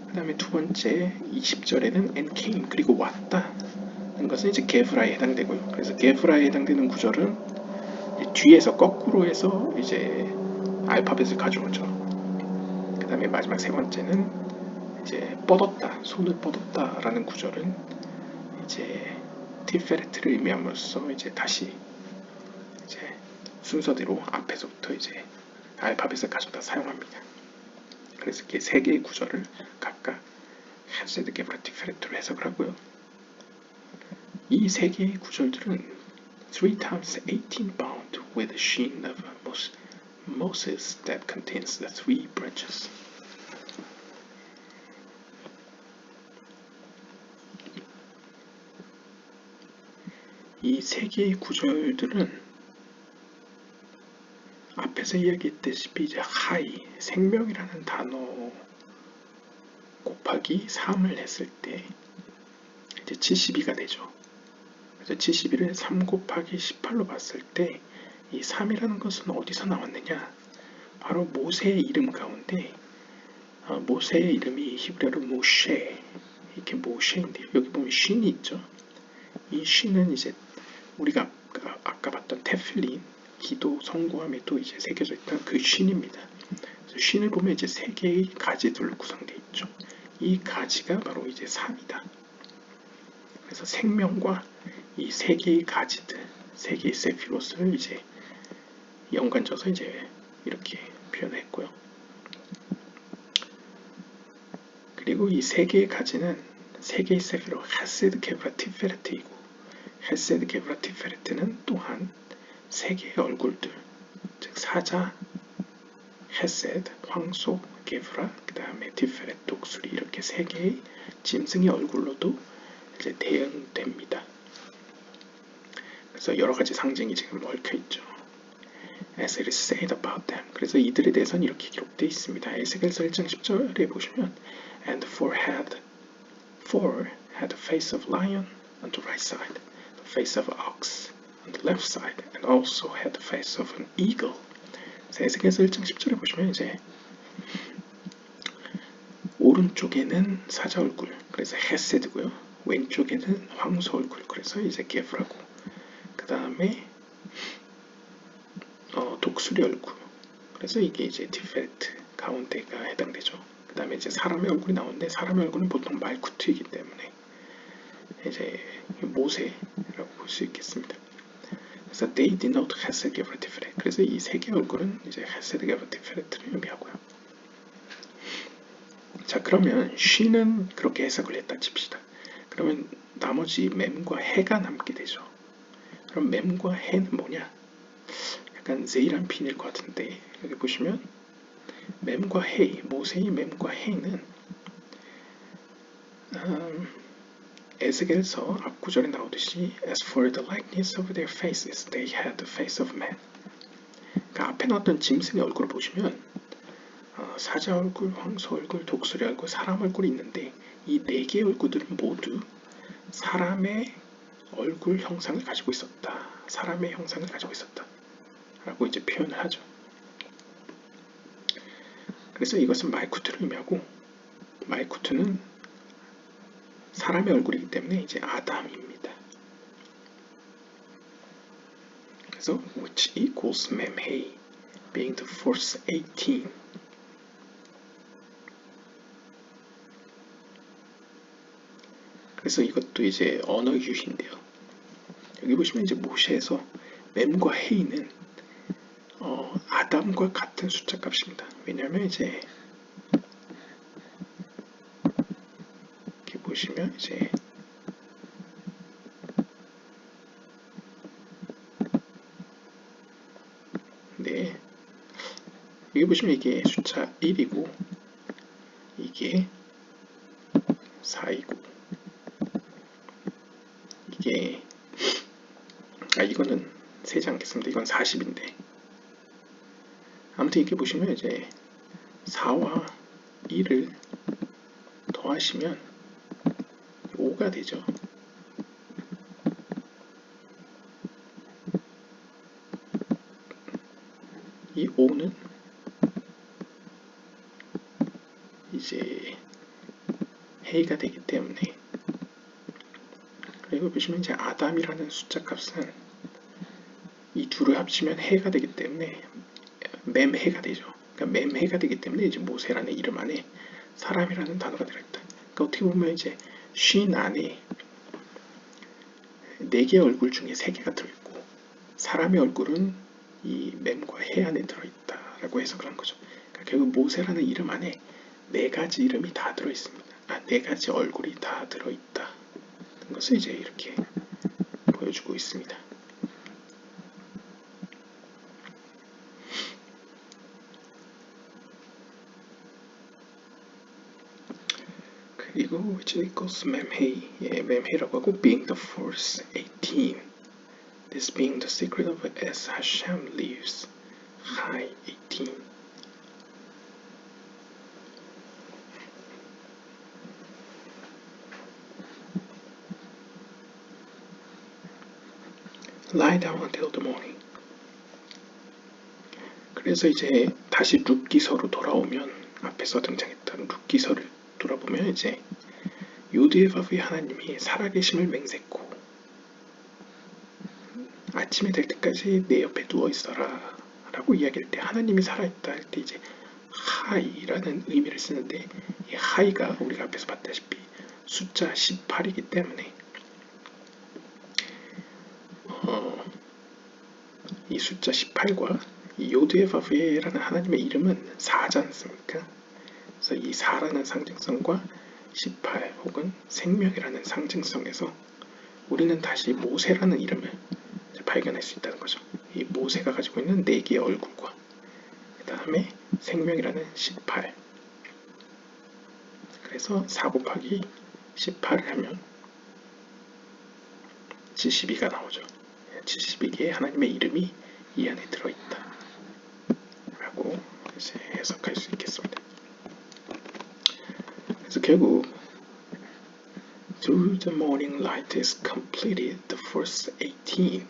그 다음에 두 번째 20절에는 and came 그리고 왔다 는 것은 이제 게브라에 해당되고요. 그래서 게브라에 해당되는 구절은 뒤에서 거꾸로 해서 이제 알파벳을 가져오죠. 그 다음에 마지막 세 번째는 이제 뻗었다, 손을 뻗었다 라는 구절은 이제 티페레트를 의미함으로써 이제 다시 이제 순서대로 앞에서부터 이제 알파벳을 가져다 사용합니다. 그래서 이렇게 세 개의 구절을 각각 헤세드, 게브라, 티페레트로 해석을 하고요. 이 세 개의 구절들은 3 times 18 bound with the sheen of Moses that contains the three branches. 이 세 개의 구절들은 앞에서 이야기했다시피 이제 하이, 생명이라는 단어 곱하기 3을 했을 때 이제 72가 되죠. 그래서 72를 3 곱하기 18로 봤을 때 이 3이라는 것은 어디서 나왔느냐? 바로 모세의 이름 가운데 모세의 이름이 히브리어로 모셰, 이렇게 모셰인데요. 여기 보면 쉰이 있죠. 이 쉰은 이제 우리가 아까 봤던 테필린, 기도, 성구함에도 이제 새겨져 있던 그 쉰입니다. 그래서 쉰을 보면 이제 세 개의 가지들로 구성되어 있죠. 이 가지가 바로 이제 3이다. 그래서 생명과 이 세 개의 가지들, 세 개의 세피롯을 이제 연관져서 이제 이렇게 표현했고요. 그리고 이 세 개의 가지는 세 개의 세피롯, 헤세드, 게브라, 티페레트이고 헤세드, 게브라, 티페레트는 또한 세 개의 얼굴들, 즉 사자, 헤세드, 황소, 게브라, 그 다음에 티페레트, 독수리 이렇게 세 개의 짐승의 얼굴로도 이제 대응됩니다. 그래서 여러 가지 상징이 지금 얽혀 있죠. As it is said about them. 그래서 이들에 대해서는 이렇게 기록되어 있습니다. 에스겔서 1장 10절에 보시면 And four had the face of lion on the right side, the face of ox on the left side, and also had the face of an eagle. 에스겔서 1장 10절에 보시면 이제 오른쪽에는 사자 얼굴, 그래서 헤세드고요. 왼쪽에는 황소 얼굴, 그래서 이제 게브라고. 그 다음에 독수리 얼굴, 그래서 이게 이제 티페레트 가운데가 해당되죠. 그 다음에 이제 사람의 얼굴이 나오는데 사람의 얼굴은 보통 말쿠트이기 때문에 이제 모세라고 볼 수 있겠습니다. 그래서 they denote 헤세드, 게브라, 티페레트. 그래서 이 세 개의 얼굴은 이제 헤세드, 게브라, 티페레트를 의미하고요. 자, 그러면 쉬는 그렇게 해석을 했다 칩시다. 그러면 나머지 맴과 해가 남게 되죠. 그럼 맴과 해는 뭐냐? 약간 제이란핀일 것 같은데 여기 보시면 맴과 해, 모세의 맴과 해는 에스겔서 앞구절에 나오듯이 As for the likeness of their faces, they had the face of man. 그러니까 앞에 나왔던 짐승의 얼굴을 보시면 사자 얼굴, 황소 얼굴, 독수리 얼굴, 사람 얼굴이 있는데 이 네 개의 얼굴들은 모두 사람의 얼굴 형상을 가지고 있었다. 사람의 형상을 가지고 있었다. 라고 이제 표현을 하죠. 그래서 이것은 말쿠트를 의미하고, 말쿠트는 사람의 얼굴이기 때문에 이제 아담입니다. 그래서 which equals Memhay being the force 18. 그래서 이것도 이제 언어 유희인데요. 여기 보시면 이제 모세에서 mem과 헤이는 아담과 같은 숫자 값입니다. 왜냐하면 이제 이렇게 보시면 이제 네, 여기 보시면 이게 숫자 1이고 이게 4이고 이게 이거는 세지 않겠습니다. 이건 40인데 아무튼 이렇게 보시면 이제 4와 1을 더하시면 5가 되죠. 이 5는 이제 헤이가 되기 때문에, 그리고 보시면 이제 아담이라는 숫자 값은 이 둘을 합치면 해가 되기 때문에 맴해가 되죠. 그러니까 맴해가 되기 때문에 이제 모세라는 이름 안에 사람이라는 단어가 들어있다. 그러니까 어떻게 보면 이제 쉰 안에 4개의 얼굴 중에 3개가 들어있고 사람의 얼굴은 이 맴과 해 안에 들어있다라고 해서 그런 거죠. 그러니까 결국 모세라는 이름 안에 4가지 이름이 다 들어있습니다. 4가지 얼굴이 다 들어있다. 것을 이제 이렇게 보여주고 있습니다. 그리고 which equals memhay, memhay라고 하고 being the force 18. This being the secret of as Hashem lives. High 18. Lie down until the morning. 그래서 이제 다시 룻 기서로 돌아오면 앞에서 등장했던 룻 기서를 돌아보면 이제 요드의 바브의 하나님이 살아계심을 맹세코 아침이 될 때까지 내 옆에 누워 있어라 라고 이야기할 때 하나님이 살아있다 할 때 이제 하이라는 의미를 쓰는데 이 하이가 우리가 앞에서 봤다시피 숫자 18이기 때문에 이 숫자 18과 이 요드의 바브에라는 하나님의 이름은 4지 않습니까? 그래서 이 4라는 상징성과 18 혹은 생명이라는 상징성에서 우리는 다시 모세라는 이름을 발견할 수 있다는 거죠. 이 모세가 가지고 있는 4개의 얼굴과 그 다음에 생명이라는 18. 그래서 4 곱하기 18을 하면 72가 나오죠. 72개의 하나님의 이름이 이 안에 들어있다 라고 이제 해석할 수 있겠습니다. 그래서 결국 Through the morning light is completed the first 18,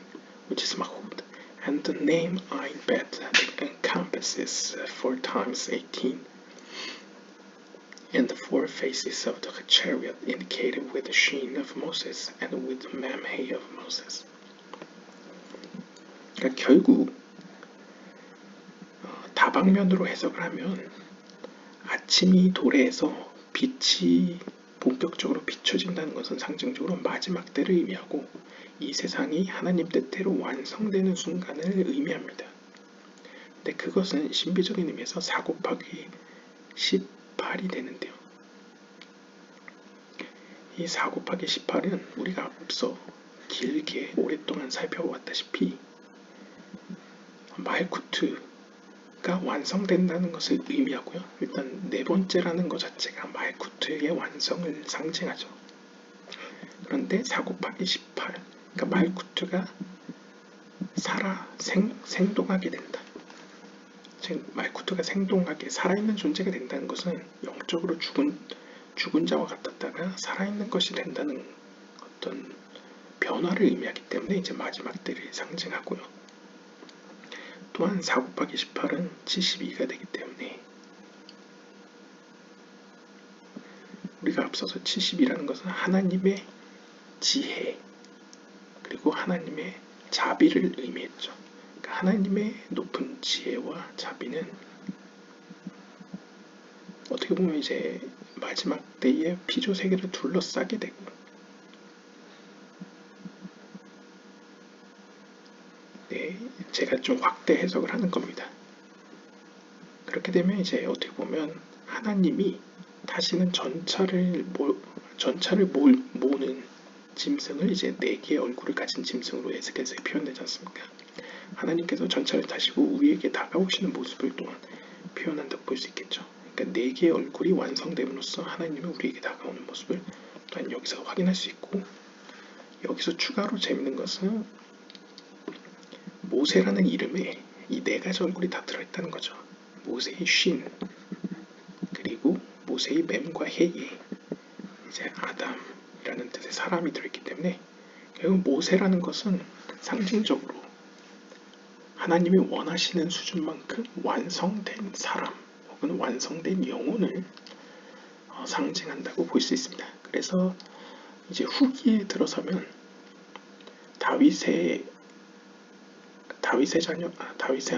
which is Mahud, and the name Ain Bet encompasses 4 times 18, and the 4 faces of the chariot indicated with the sheen of Moses and with the memhe of Moses. 그러니까 결국 다방면으로 해석을 하면 아침이 도래해서 빛이 본격적으로 비춰진다는 것은 상징적으로 마지막 때를 의미하고 이 세상이 하나님 뜻대로 완성되는 순간을 의미합니다. 근데 그것은 신비적인 의미에서 4 곱하기 18이 되는데요. 이 4 곱하기 18은 우리가 앞서 길게 오랫동안 살펴보았다시피 말쿠트가 완성된다는 것을 의미하고요. 일단 4번째라는 것 자체가 말쿠트의 완성을 상징하죠. 그런데 4 곱하기 18, 그러니까 말쿠트가 생동하게 된다. 즉 말쿠트가 생동하게 살아있는 존재가 된다는 것은 영적으로 죽은 죽은 자와 같았다가 살아있는 것이 된다는 어떤 변화를 의미하기 때문에 이제 마지막 때를 상징하고요. 또한 4 곱하기 18은 72가 되기 때문에 우리가 앞서서 70이라는 것은 하나님의 지혜 그리고 하나님의 자비를 의미했죠. 그러니까 하나님의 높은 지혜와 자비는 어떻게 보면 이제 마지막 때에 피조 세계를 둘러싸게 되고 네, 제가 좀 확대 해석을 하는 겁니다. 그렇게 되면 이제 어떻게 보면 하나님이 다시는 전차를 모는 짐승을 이제 4개의 얼굴을 가진 짐승으로 에스겔서에 표현되지 않습니까? 하나님께서 전차를 타시고 우리에게 다가오시는 모습을 또한 표현한다고 볼 수 있겠죠. 그러니까 4개의 얼굴이 완성됨으로써 하나님은 우리에게 다가오는 모습을 또한 여기서 확인할 수 있고, 여기서 추가로 재밌는 것은 모세라는 이름에 이 4가지 얼굴이 다 들어있다는 거죠. 모세의 쉰, 그리고 모세의 맴과 해에 이제 아담이라는 뜻의 사람이 들어있기 때문에 결국 모세라는 것은 상징적으로 하나님이 원하시는 수준만큼 완성된 사람 혹은 완성된 영혼을 상징한다고 볼 수 있습니다. 그래서 이제 후기에 들어서면 다윗의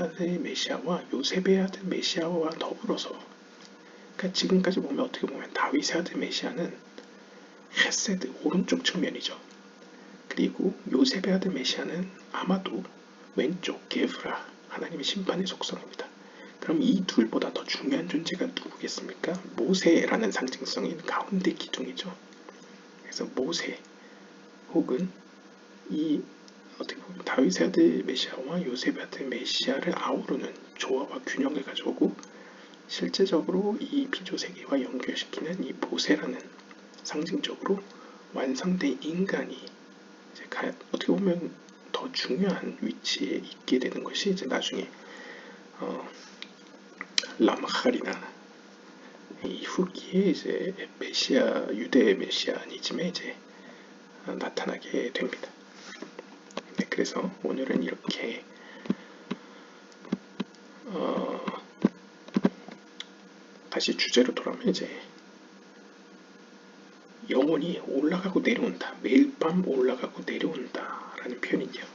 아들 메시아와 요셉의 아들 메시아와 더불어서, 그러니까 지금까지 보면 어떻게 보면 다윗의 아들 메시아는 헤세드 오른쪽 측면이죠. 그리고 요셉의 아들 메시아는 아마도 왼쪽 게브라 하나님의 심판의 속성입니다. 그럼 이 둘보다 더 중요한 존재가 누구겠습니까? 모세라는 상징성인 가운데 기둥이죠. 그래서 모세 혹은 이 어떻게 보면 다윗의 아들 메시아와 요셉의 아들 메시아를 아우르는 조화와 균형을 가져오고, 실제적으로 이 피조세계와 연결시키는 이 모세라는 상징적으로 완성된 인간이 이제 어떻게 보면 더 중요한 위치에 있게 되는 것이 이제 나중에 람할이나 이 후기에 이제 메시아, 유대 메시아니즘에 이제 나타나게 됩니다. 네, 그래서 오늘은 이렇게 다시 주제로 돌아오면 이제 영혼이 올라가고 내려온다, 매일 밤 올라가고 내려온다 라는 표현이죠.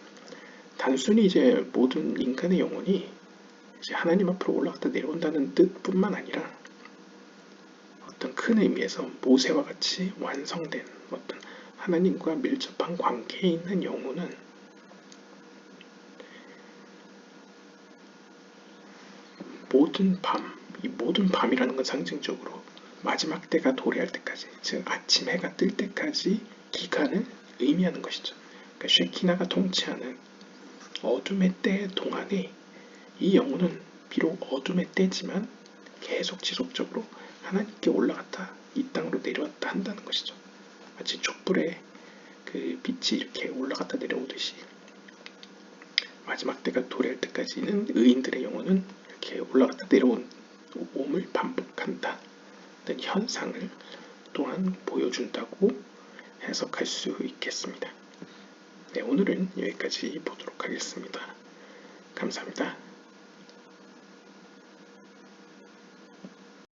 단순히 이제 모든 인간의 영혼이 이제 하나님 앞으로 올라갔다 내려온다는 뜻뿐만 아니라 어떤 큰 의미에서 모세와 같이 완성된 어떤 하나님과 밀접한 관계에 있는 영혼은 이 모든 밤이라는 건 상징적으로 마지막 때가 도래할 때까지, 즉 아침 해가 뜰 때까지 기간을 의미하는 것이죠. 그러니까 쉐키나가 통치하는 어둠의 때 동안에 이 영혼은 비록 어둠의 때지만 계속 지속적으로 하나님께 올라갔다 이 땅으로 내려왔다 한다는 것이죠. 마치 촛불에 그 빛이 이렇게 올라갔다 내려오듯이 마지막 때가 도래할 때까지는 의인들의 영혼은 이렇게 올라갔다 내려옴을 반복한다 는 현상을 또한 보여준다고 해석할 수 있겠습니다. 네, 오늘은 여기까지 보도록 하겠습니다. 감사합니다.